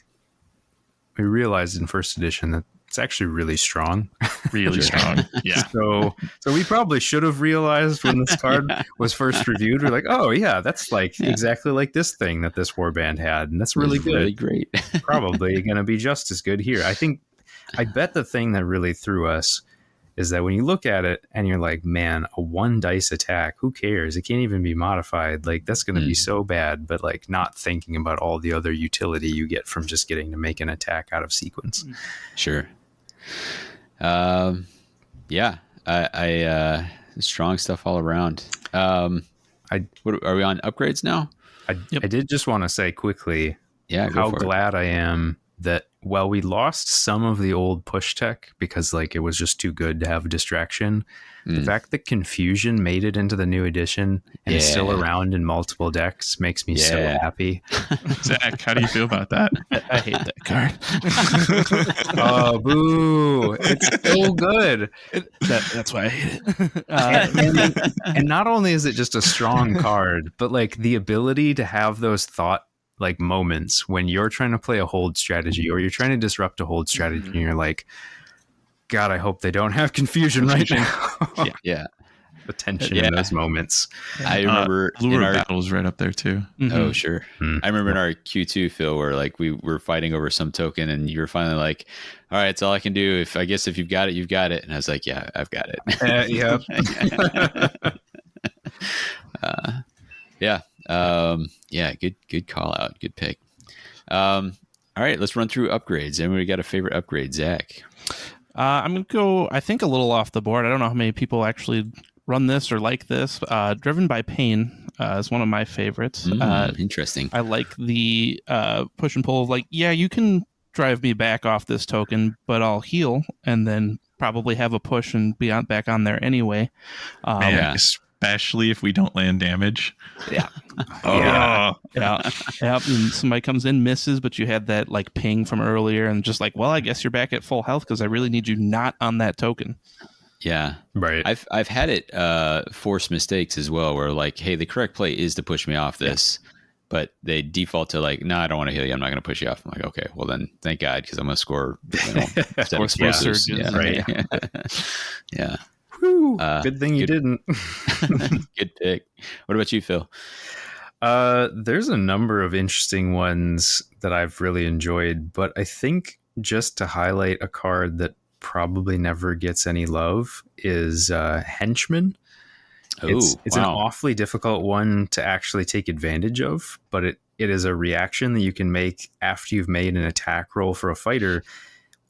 we realized in first edition that it's actually really strong.
Really strong. Yeah.
So we probably should have realized when this card was first reviewed. We're like, oh yeah, that's like exactly like this thing that this warband had, and that's really good.
Really great.
Probably going to be just as good here. I bet the thing that really threw us is that when you look at it and you're like, man, a 1 dice attack, who cares? It can't even be modified. Like that's going to be so bad, but like not thinking about all the other utility you get from just getting to make an attack out of sequence.
Sure. Yeah, I strong stuff all around. Are we on upgrades now?
I did just want to say quickly,
go
how
for it.
glad I am that while we lost some of the old push tech because like it was just too good to have distraction, the fact that confusion made it into the new edition and is still around in multiple decks makes me so happy.
Zach, how do you feel about that?
I hate that card.
Oh, boo. It's so good.
That's why I hate it.
And not only is it just a strong card, but like the ability to have those thought like moments when you're trying to play a hold strategy or you're trying to disrupt a hold strategy and you're like, God, I hope they don't have confusion right now.
Yeah.
The tension in those moments.
I remember
Lure Battle's right up there too.
Oh, sure. I remember in our Q2, Phil, where like we were fighting over some token and you were finally like, all right, it's all I can do. If you've got it, you've got it. And I was like, yeah, I've got it. Good call out. Good pick. All right, let's run through upgrades. Anybody got a favorite upgrade, Zach?
I'm going to go, I think, a little off the board. I don't know how many people actually run this or like this. Driven by Pain is one of my favorites.
Interesting.
I like the push and pull of like, yeah, you can drive me back off this token, but I'll heal and then probably have a push and be back on there anyway.
Especially if we don't land damage.
Yeah.
Yeah.
And somebody comes in, misses, but you had that like ping from earlier and just like, well, I guess you're back at full health because I really need you not on that token.
Yeah.
Right.
I've had it force mistakes as well where like, hey, the correct play is to push me off this, but they default to like, no, I don't want to heal you. I'm not going to push you off. I'm like, okay, well then thank God because I'm going to score.
Score surges.
Right.
Yeah.
Whew, good thing you didn't.
Good pick. What about you, Phil?
There's a number of interesting ones that I've really enjoyed, but I think just to highlight a card that probably never gets any love is Henchman. It's an awfully difficult one to actually take advantage of, but it is a reaction that you can make after you've made an attack roll for a fighter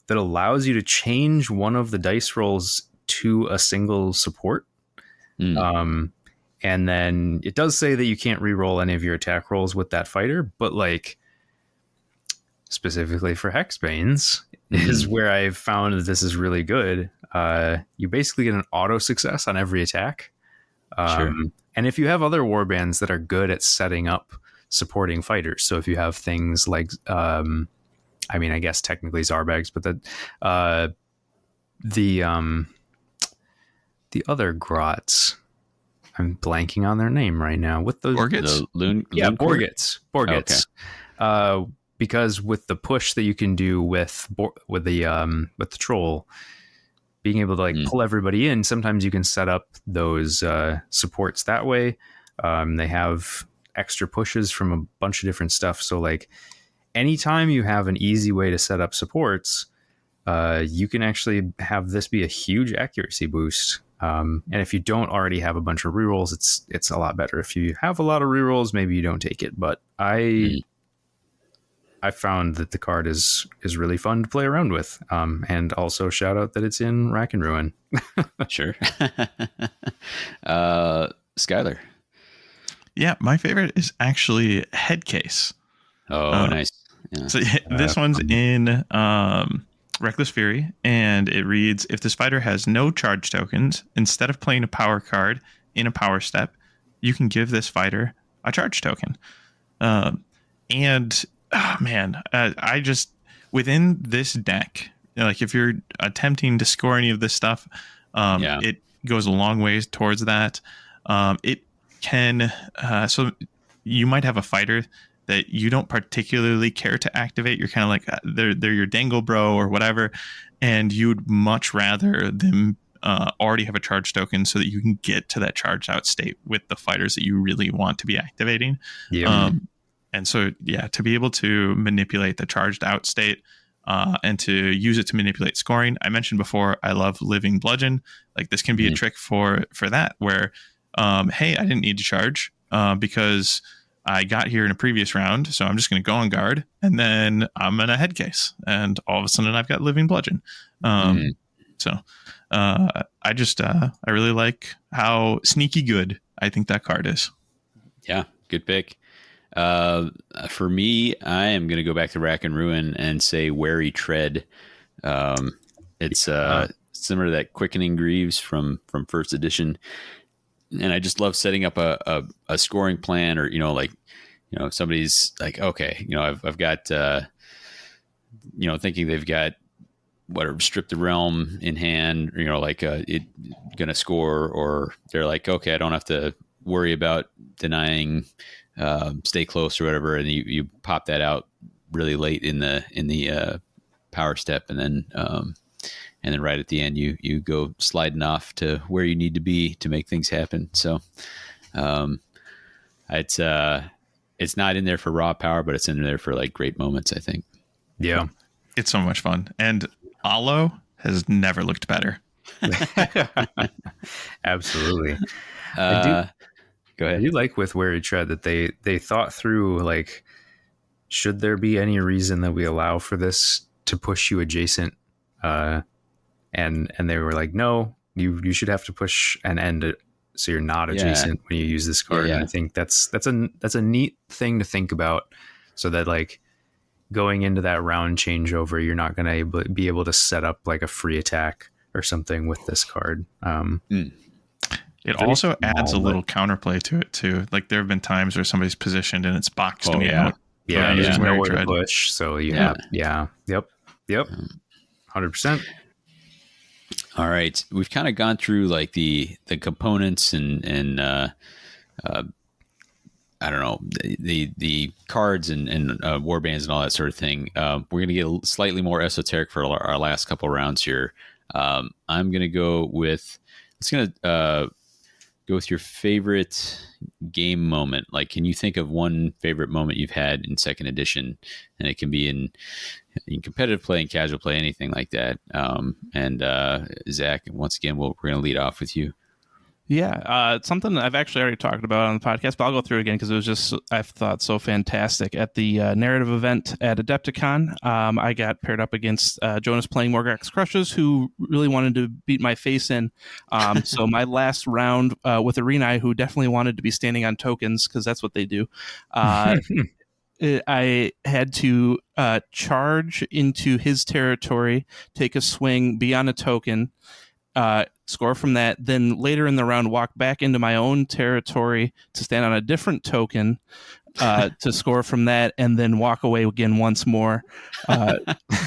that allows you to change one of the dice rolls to a single support. And then it does say that you can't re-roll any of your attack rolls with that fighter, but like specifically for Hexbanes is where I've found that this is really good. You basically get an auto success on every attack. And if you have other warbands that are good at setting up supporting fighters, so if you have things like, I guess technically Zarbags, but the other grots, I'm blanking on their name right now. With those
Borgits?
Borgits. Okay. Because with the push that you can do with the troll, being able to like pull everybody in, sometimes you can set up those supports that way. They have extra pushes from a bunch of different stuff. So like anytime you have an easy way to set up supports, you can actually have this be a huge accuracy boost. And if you don't already have a bunch of rerolls, it's a lot better. If you have a lot of rerolls, maybe you don't take it. But I found that the card is really fun to play around with. And also shout out that it's in Rack and Ruin.
Sure. Skylar.
Yeah, my favorite is actually Headcase.
Oh, nice. Yeah.
So this one's in Reckless Fury, and it reads: if this fighter has no charge tokens, instead of playing a power card in a power step, you can give this fighter a charge token. And oh man, I just within this deck, like if you're attempting to score any of this stuff, it goes a long ways towards that. It can so you might have a fighter that you don't particularly care to activate. You're kind of like they're your dangle bro or whatever, and you'd much rather them already have a charge token so that you can get to that charged out state with the fighters that you really want to be activating.
Yeah.
And so, yeah, to be able to manipulate the charged out state and to use it to manipulate scoring. I mentioned before, I love Living Bludgeon. Like this can be a trick for that where, hey, I didn't need to charge because I got here in a previous round, so I'm just going to go on guard, and then I'm in a head case, and all of a sudden I've got Living Bludgeon. So I really like how sneaky good I think that card is.
Yeah, good pick. For me, I am going to go back to Rack and Ruin and say Wary Tread. It's similar to that Quickening Greaves from first edition. And I just love setting up a scoring plan, or, if somebody's like, okay, I've got, thinking they've got whatever, Strip the Realm in hand, it going to score, or they're like, okay, I don't have to worry about denying Stay Close or whatever. And you pop that out really late in the power step. And then right at the end, you go sliding off to where you need to be to make things happen. So it's not in there for raw power, but it's in there for like great moments, I think.
Yeah.
It's so much fun. And Alo has never looked better.
Absolutely.
Go ahead.
I do like with Wary Tread that they thought through, like, should there be any reason that we allow for this to push you adjacent? And they were like, no, you should have to push and end it so you're not adjacent when you use this card.
Yeah.
And I think that's a neat thing to think about, so that like going into that round changeover, you're not going to be able to set up like a free attack or something with this card.
It also adds a little counterplay to it too. Like there have been times where somebody's positioned and it's boxed me out.
Yeah, there's nowhere to push. So you have, yep, 100%.
All right, we've kind of gone through like the components and I don't know, the cards and warbands and all that sort of thing. We're going to get slightly more esoteric for our last couple rounds here. I'm going to go with, go with your favorite game moment. Like, can you think of one favorite moment you've had in second edition? And it can be in competitive play and casual play, anything like that. Zach, once again, we're going to lead off with you.
Yeah, it's something I've actually already talked about on the podcast, but I'll go through it again because it was just, I thought, so fantastic. At the narrative event at Adepticon, I got paired up against Jonas playing Morgax Crushes, who really wanted to beat my face in. So my last round with Arena, who definitely wanted to be standing on tokens because that's what they do. I had to charge into his territory, take a swing, be on a token, score from that, then later in the round walk back into my own territory to stand on a different token to score from that, and then walk away again once more.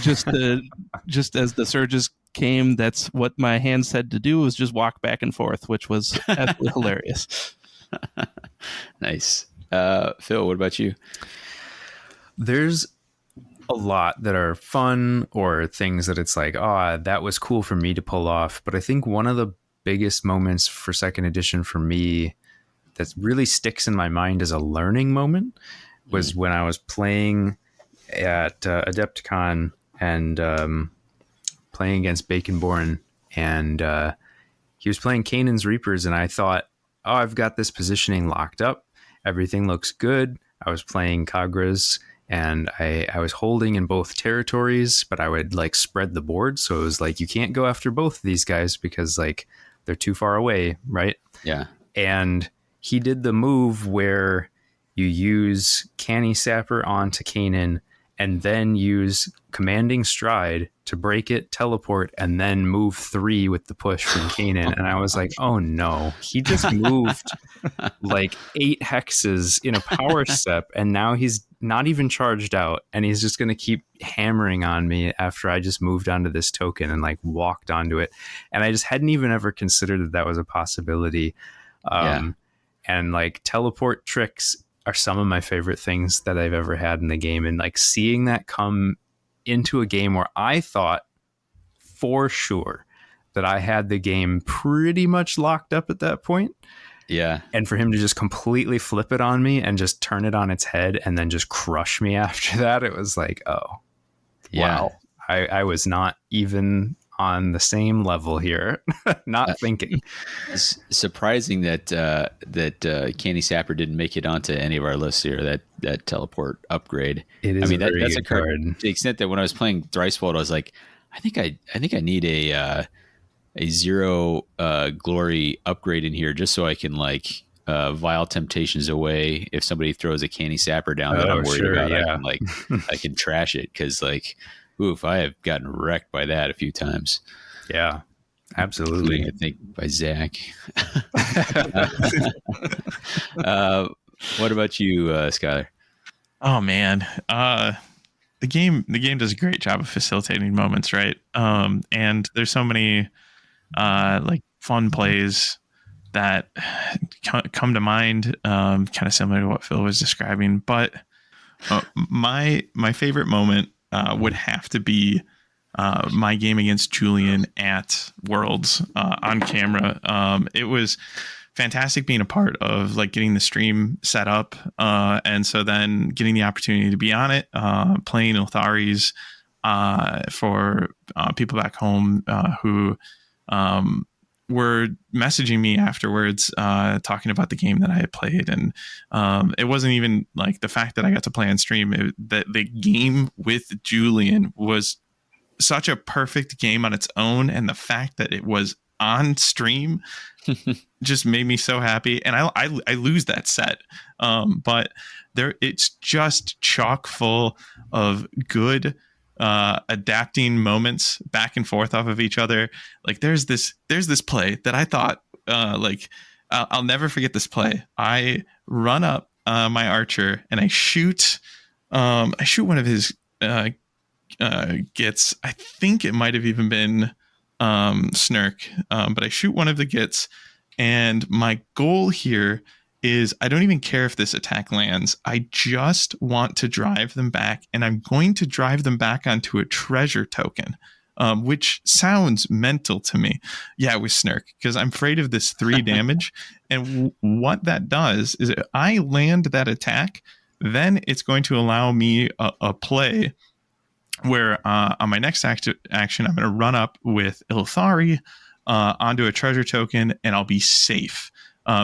Just as the surges came, that's what my hand said to do, was just walk back and forth, which was absolutely hilarious.
Nice. Phil, what about you?
There's a lot that are fun or things that it's like, that was cool for me to pull off. But I think one of the biggest moments for second edition for me that really sticks in my mind as a learning moment was when I was playing at Adepticon and playing against Baconborn, and he was playing Canaan's Reapers, and I thought, I've got this positioning locked up. Everything looks good. I was playing Kagras, and I was holding in both territories, but I would like spread the board. So it was like, you can't go after both of these guys because like they're too far away. Right.
Yeah.
And he did the move where you use Canny Sapper onto Kanan, and then use Commanding Stride to break it, teleport, and then move 3 with the push from Kanan. And I was like, oh no, he just moved like 8 hexes in a power step, and now he's not even charged out, and he's just going to keep hammering on me after I just moved onto this token and like walked onto it. And I just hadn't even ever considered that that was a possibility. And like teleport tricks are some of my favorite things that I've ever had in the game. And like seeing that come into a game where I thought for sure that I had the game pretty much locked up at that point.
Yeah.
And for him to just completely flip it on me and just turn it on its head and then just crush me after that, it was like, oh,
Yeah.
wow. I was not even on the same level here, not thinking.
It's surprising that Candy Sapper didn't make it onto any of our lists here. That teleport upgrade.
It is.
I mean,
a very
that's a
good
card.
card.
To the extent that when I was playing Thricefold, I was like, I think I need a 0 glory upgrade in here just so I can like Vile Temptations away if somebody throws a Candy Sapper down that I'm worried about.
Yeah.
I can trash it because like, oof, I have gotten wrecked by that a few times.
Yeah, absolutely.
Including, I think by Zach. What about you, Skylar?
Oh man, the game does a great job of facilitating moments, right? And there's so many like fun plays that come to mind, kind of similar to what Phil was describing. But my favorite moment would have to be my game against Julian at Worlds on camera. It was fantastic being a part of like getting the stream set up, and so then getting the opportunity to be on it, playing Ilthari's for people back home who were messaging me afterwards, talking about the game that I had played. And it wasn't even like the fact that I got to play on stream, that the game with Julian was such a perfect game on its own. And the fact that it was on stream just made me so happy. And I lose that set. But it's just chock full of good adapting moments back and forth off of each other. Like there's this play that I thought I'll never forget this play. I run up my archer and I shoot one of his gits. I think it might have even been Snurk, but I shoot one of the gits, and my goal here is I don't even care if this attack lands. I just want to drive them back, and I'm going to drive them back onto a treasure token, which sounds mental to me. Yeah, it was Snurk, because I'm afraid of this 3 damage. And what that does is if I land that attack, then it's going to allow me a play where on my next action, I'm going to run up with Ilthari onto a treasure token, and I'll be safe.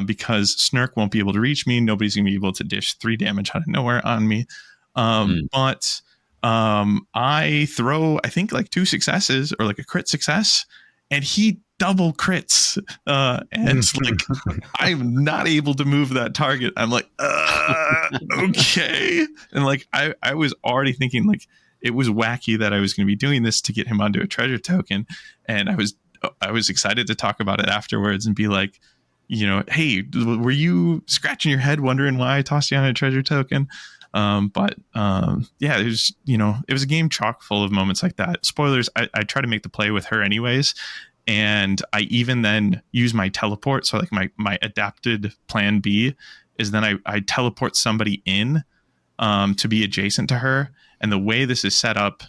Because Snurk won't be able to reach me. Nobody's going to be able to dish 3 damage out of nowhere on me. But I throw, I think, like 2 successes or like a crit success, and he double crits. And like, I'm not able to move that target. I'm like, okay. And like, I was already thinking like it was wacky that I was going to be doing this to get him onto a treasure token. And I was excited to talk about it afterwards and be like, you know, hey, were you scratching your head wondering why I tossed you on a treasure token? But yeah, it was, you know, it was a game chock full of moments like that. Spoilers, I try to make the play with her anyways. And I even then use my teleport. So like my adapted plan B is then I teleport somebody in to be adjacent to her. And the way this is set up,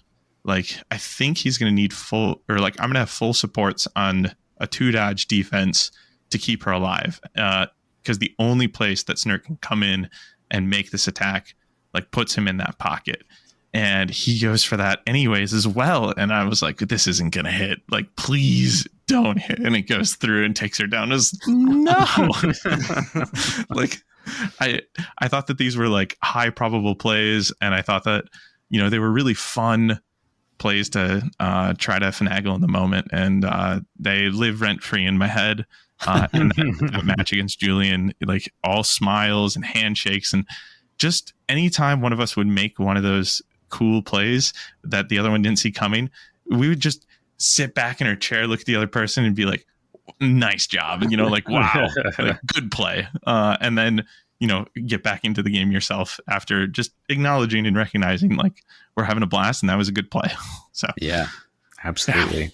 like, I think he's going to need I'm going to have full supports on a 2-dodge defense to keep her alive, because the only place that Snurk can come in and make this attack like puts him in that pocket, and he goes for that anyways as well. And I was like, this isn't gonna hit, like, please don't hit. And it goes through and takes her down. No. Like, I thought that these were like high probable plays, and I thought that, you know, they were really fun plays to try to finagle in the moment, and they live rent free in my head. And that match against Julian, like, all smiles and handshakes, and just anytime one of us would make one of those cool plays that the other one didn't see coming, we would just sit back in our chair, look at the other person and be like, nice job. And, like, wow, like, good play. And then, get back into the game yourself after just acknowledging and recognizing like we're having a blast and that was a good play. So
yeah,
absolutely.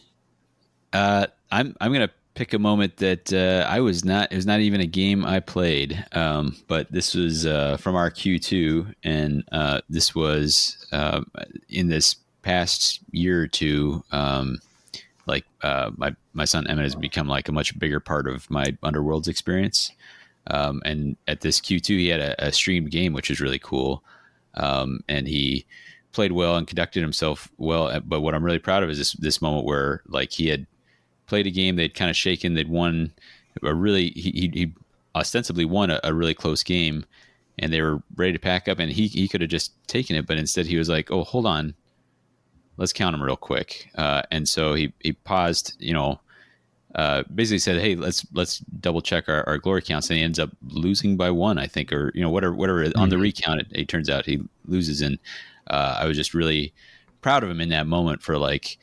I'm going to pick a moment that it was not even a game I played, but this was from our Q2, and this was in this past year or two. My son Emmett has become like a much bigger part of my Underworlds experience, and at this Q2 he had a streamed game, which is really cool, and he played well and conducted himself well. But what I'm really proud of is this moment where like he had played a game they'd kind of shaken. They'd won he ostensibly won a really close game, and they were ready to pack up, and he could have just taken it, but instead he was like, oh, hold on, let's count them real quick. And so he paused, basically said, hey, let's double check our glory counts, and he ends up losing by 1, I think, or whatever on the recount it turns out he loses. And I was just really proud of him in that moment for like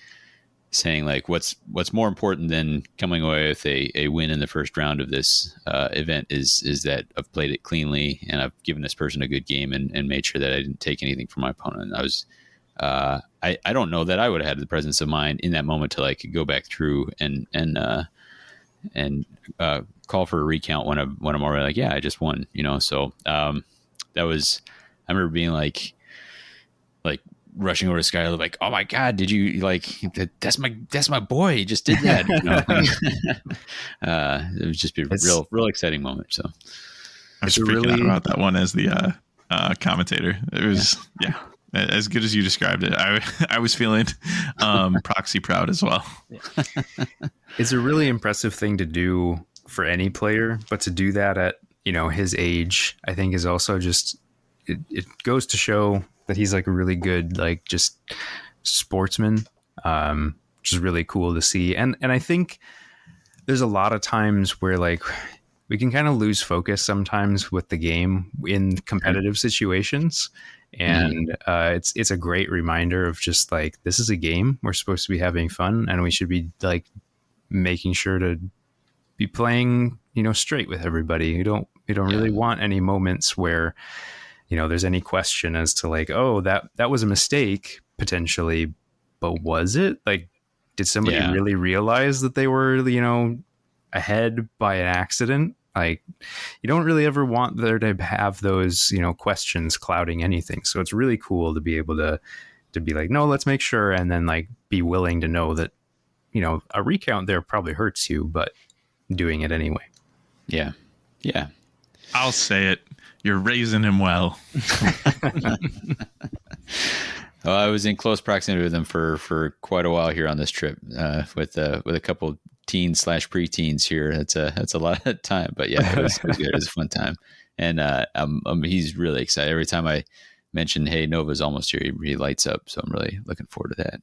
saying like what's more important than coming away with a win in the first round of this event is that I've played it cleanly and I've given this person a good game and made sure that I didn't take anything from my opponent. I was I don't know that I would have had the presence of mind in that moment to like go back through and call for a recount when I'm already like, yeah, I just won, So that was, I remember being like rushing over to Skylar, like, oh my God, did you like that's my boy. He just did that. It was just a real exciting moment. So
I was freaking out about that one as the commentator. It was as good as you described it. I was feeling proxy proud as well.
It's a really impressive thing to do for any player, but to do that at his age, I think is also just it goes to show that he's like a really good like just sportsman, which is really cool to see. And I think there's a lot of times where like we can kind of lose focus sometimes with the game in competitive situations. And it's a great reminder of just like, this is a game. We're supposed to be having fun, and we should be like making sure to be playing, straight with everybody. You don't really want any moments where, there's any question as to like, oh, that was a mistake potentially, but was it? Like, did somebody really realize that they were, ahead by an accident? Like, you don't really ever want there to have those, questions clouding anything. So it's really cool to be able to be like, no, let's make sure. And then like be willing to know that, a recount there probably hurts you, but doing it anyway.
Yeah. Yeah.
I'll say it. You're raising him well.
Well, I was in close proximity with him for quite a while here on this trip, with a couple teens / preteens here. That's a lot of time, but yeah, it was good. It was a fun time, and he's really excited every time I mention, hey, Nova's almost here. He lights up, so I'm really looking forward to that.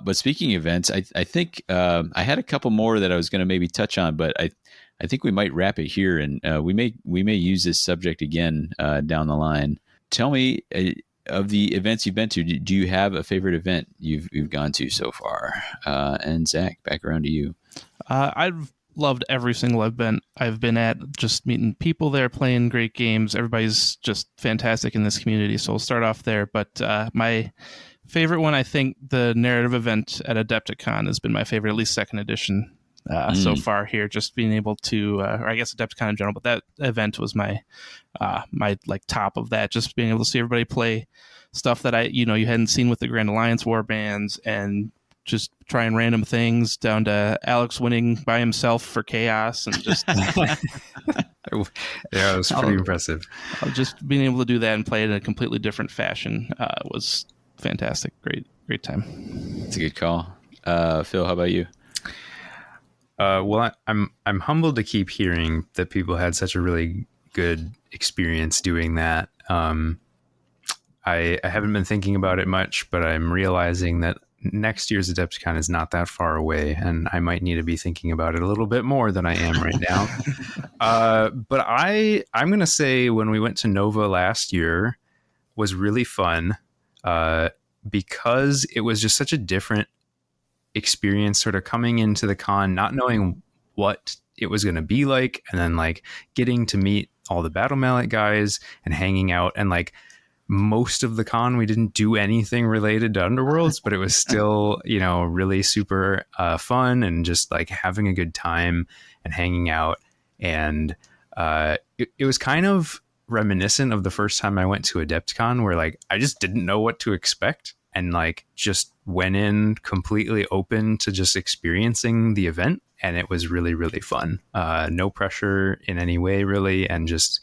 But speaking of events, I think I had a couple more that I was going to maybe touch on, but I think we might wrap it here, and we may use this subject again down the line. Tell me, of the events you've been to, do you have a favorite event you've gone to so far? And Zach, back around to you.
I've loved every single event I've been at. Just meeting people there, playing great games. Everybody's just fantastic in this community. So we'll start off there. But my favorite one, I think, the narrative event at Adepticon has been my favorite, at least second edition. So far here, just being able to, or I guess Adepticon in general, but that event was my like top of that. Just being able to see everybody play stuff that you hadn't seen with the Grand Alliance warbands, and just trying random things down to Alex winning by himself for chaos, and just
yeah, it was pretty impressive.
Just being able to do that and play it in a completely different fashion was fantastic. Great time.
It's a good call. Phil, how about you?
Well, I'm humbled to keep hearing that people had such a really good experience doing that. I haven't been thinking about it much, but I'm realizing that next year's Adepticon is not that far away, and I might need to be thinking about it a little bit more than I am right now. But I'm going to say when we went to Nova last year was really fun because it was just such a different experience, sort of coming into the con, not knowing what it was going to be like, and then like getting to meet all the Battle Mallet guys and hanging out. And like most of the con, we didn't do anything related to Underworlds, but it was still, you know, really super fun and just like having a good time and hanging out. And it was kind of reminiscent of the first time I went to Adepticon, where like I just didn't know what to expect and like just went in completely open to just experiencing the event. And it was really, really fun. No pressure in any way, really. And just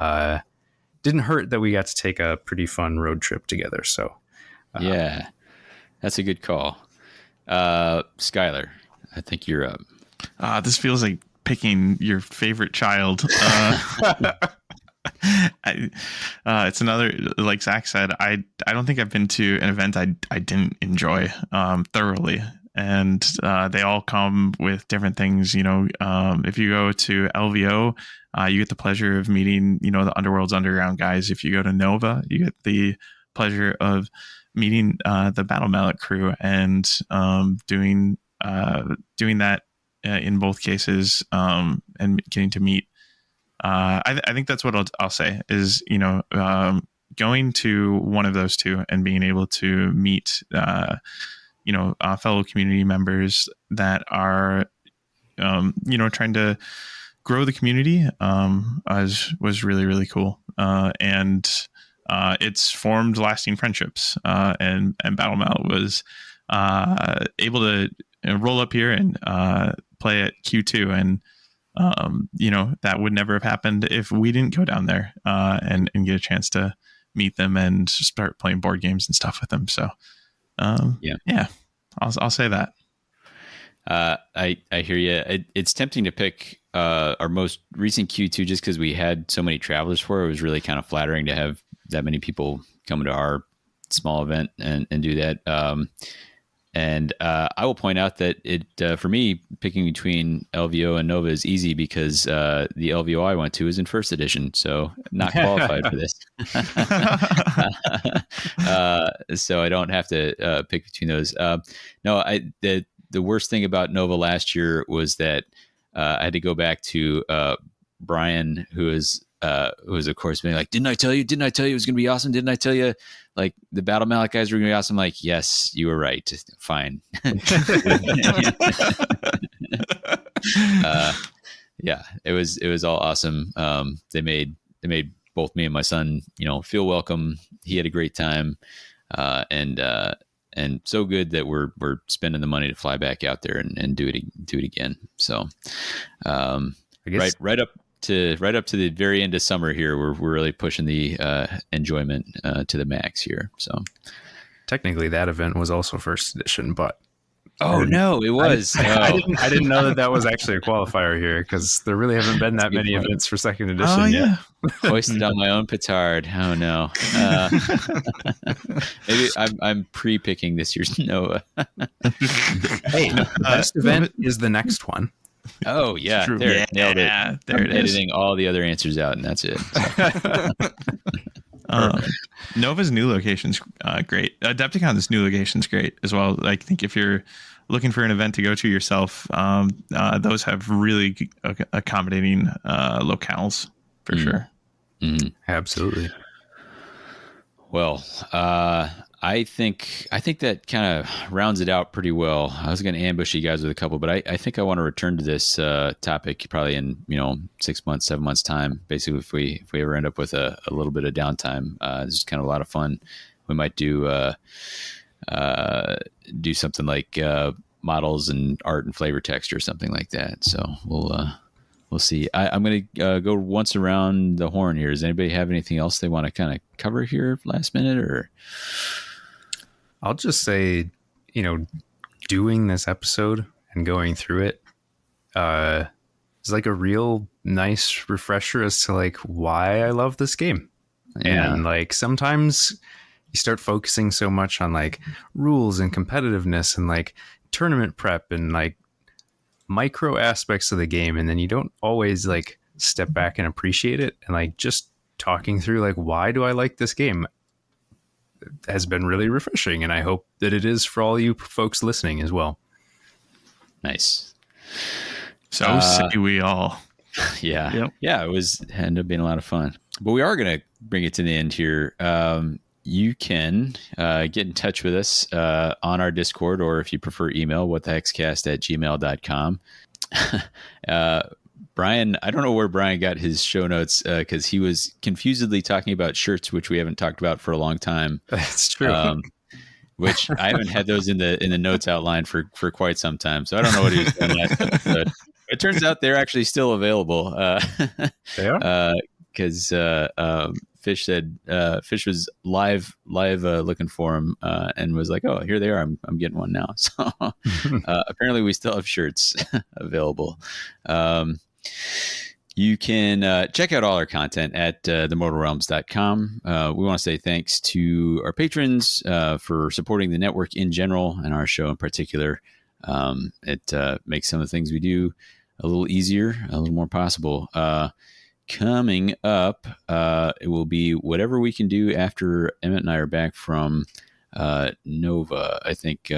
didn't hurt that we got to take a pretty fun road trip together. So,
yeah, that's a good call. Skylar, I think you're up.
This feels like picking your favorite child. It's another, like Zach said, I don't think I've been to an event I didn't enjoy thoroughly. And they all come with different things. You know, if you go to LVO, you get the pleasure of meeting, you know, the Underworld's underground guys. If you go to Nova, you get the pleasure of meeting the Battle Mallet crew and doing that in both cases, and getting to meet. I think that's what I'll say is, you know, going to one of those two and being able to meet, you know, fellow community members that are, you know, trying to grow the community, was really, really cool. And it's formed lasting friendships, and Battle Mallet was able to roll up here and play at Q2, and you know, that would never have happened if we didn't go down there and get a chance to meet them and start playing board games and stuff with them. So yeah, I'll say that.
I hear you. It's tempting to pick our most recent Q2 just because we had so many travelers for it. It was really kind of flattering to have that many people come to our small event and do that. And I will point out that it for me, picking between LVO and Nova is easy because the LVO I went to is in first edition, so not qualified for this. So I don't have to pick between those. No, the worst thing about Nova last year was that I had to go back to Brian, who was of course being like, didn't I tell you it was going to be awesome? Didn't I tell you, like, the Battle Mallet guys were going to be awesome? Like, yes, you were right. Fine. Yeah, it was all awesome. They made both me and my son, you know, feel welcome. He had a great time. And so good that we're spending the money to fly back out there and do it again. So, I guess right up to the very end of summer here, we're really pushing the enjoyment to the max here. So
technically that event was also first edition, but
no, it was.
I didn't know that was actually a qualifier here, because there really haven't been that many events for second edition yet.
Hoisted on my own petard. Oh no. Maybe I'm pre-picking this year's Nova.
Hey, the best event is the next one.
Oh yeah, there, nailed it. There it is. Editing all the other answers out, and that's it. So.
Nova's new location's great. Adepticon's new location's great as well. I think if you're looking for an event to go to yourself, those have really accommodating locales for sure.
Mm-hmm.
Absolutely.
Well, I think that kind of rounds it out pretty well. I was going to ambush you guys with a couple, but I think I want to return to this topic probably in 6 months, 7 months time. Basically, if we ever end up with a little bit of downtime, this is kind of a lot of fun. We might do something like models and art and flavor text or something like that. So we'll see. I'm going to go once around the horn here. Does anybody have anything else they want to kind of cover here last minute, or?
I'll just say, doing this episode and going through it is like a real nice refresher as to like why I love this game. Yeah. And like sometimes you start focusing so much on like rules and competitiveness and like tournament prep and like micro aspects of the game, and then you don't always like step back and appreciate it. And like just talking through like, why do I like this game has been really refreshing, and I hope that it is for all you folks listening as well.
Nice.
So say we all.
Yeah.
Yep.
Yeah, it ended up being a lot of fun. But we are going to bring it to the end here. You can get in touch with us on our Discord, or if you prefer email, whatthehexcast@gmail.com. Brian, I don't know where Brian got his show notes because he was confusedly talking about shirts, which we haven't talked about for a long time.
That's true.
Which I haven't had those in the notes outline for quite some time. So I don't know what he was doing last episode. It turns out they're actually still available.
They are?
Because Fish said Fish was live looking for them and was like, oh, here they are. I'm getting one now. So apparently we still have shirts available. You can check out all our content at themortalrealms.com. We want to say thanks to our patrons for supporting the network in general and our show in particular. It makes some of the things we do a little easier, a little more possible. Coming up, it will be whatever we can do after Emmett and I are back from Nova. I think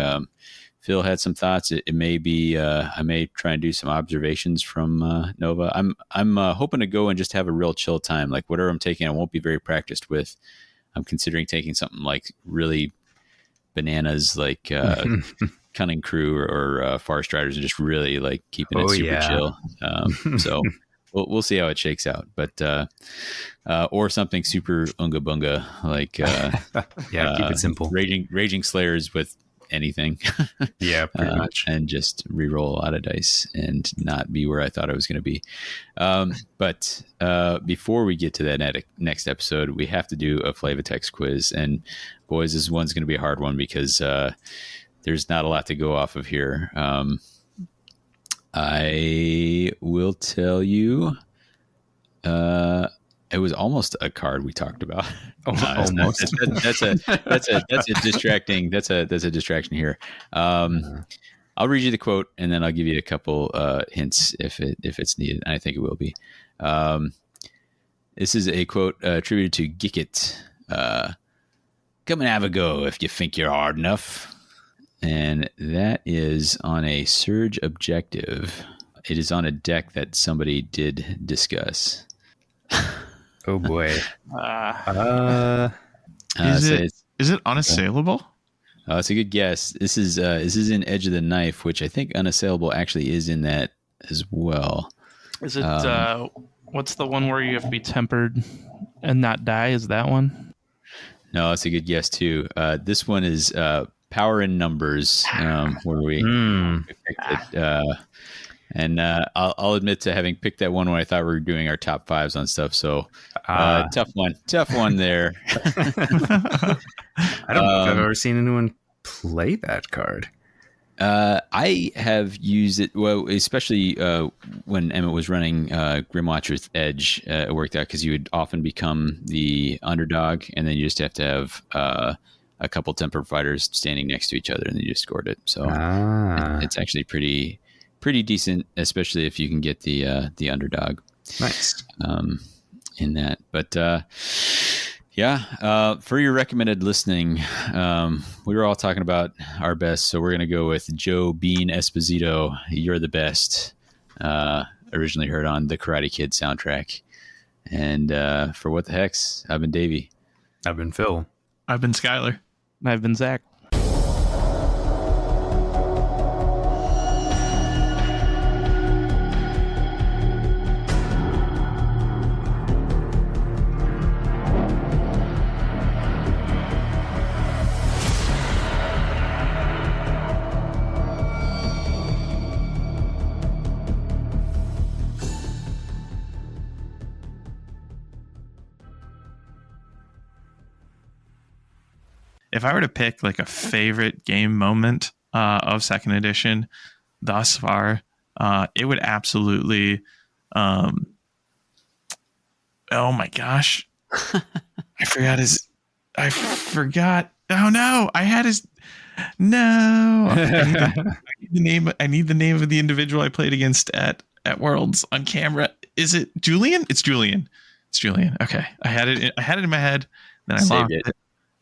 Phil had some thoughts. It may be I may try and do some observations from Nova. I'm hoping to go and just have a real chill time. Like whatever I'm taking, I won't be very practiced with. I'm considering taking something like really bananas, like Cunning Crew or Far Striders, and just really like keeping it super chill. So we'll see how it shakes out. But or something super unga bunga, like
keep it simple.
Raging Slayers with anything.
Yeah, pretty much.
And just re-roll a lot of dice and not be where I thought I was going to be. But before we get to that next episode, we have to do a Flavatex quiz. And boys, this one's going to be a hard one because there's not a lot to go off of here. I will tell you, it was almost a card we talked about.
Almost.
That's a distraction. That's a distraction here. I'll read you the quote and then I'll give you a couple hints if it's needed. And I think it will be. This is a quote attributed to Gicket. Come and have a go if you think you're hard enough. And that is on a Surge objective. It is on a deck that somebody did discuss.
Oh boy.
Is it unassailable?
It's a good guess. This is in Edge of the Knife, which I think unassailable actually is in that as well.
Is it what's the one where you have to be tempered and not die? Is that one?
No, that's a good guess too. This one is Power in Numbers, where we picked it. And I'll admit to having picked that one when I thought we were doing our top fives on stuff. So tough one there.
I don't know if I've ever seen anyone play that card.
I have used it, well, especially when Emmett was running Grimwatcher's Edge. It worked out because you would often become the underdog, and then you just have to have a couple temper fighters standing next to each other, and then you just scored it. So it's actually pretty decent, especially if you can get the underdog.
Nice.
In that. But for your recommended listening, we were all talking about our best, so we're going to go with Joe Bean Esposito, You're the Best, originally heard on the Karate Kid soundtrack. And for What the Hex, I've been Davey.
I've been Phil.
I've been Skylar.
And I've been Zach.
If I were to pick like a favorite game moment of second edition thus far, it would absolutely, oh my gosh, I forgot his, I forgot. Oh no, I had his. No, I need the name of the individual I played against at Worlds on camera. Is it Julian? It's Julian. It's Julian. Okay, I had it. I had it in my head. Then I
Saved
lost
it.
it.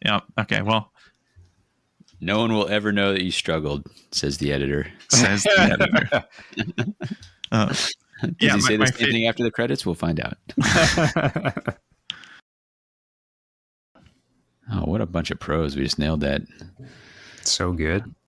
Yeah. Okay. Well,
No one will ever know that you struggled, says the editor.
says the editor.
Does
Yeah,
he say
my
the same thing after the credits? We'll find out. Oh, what a bunch of pros. We just nailed that.
So good.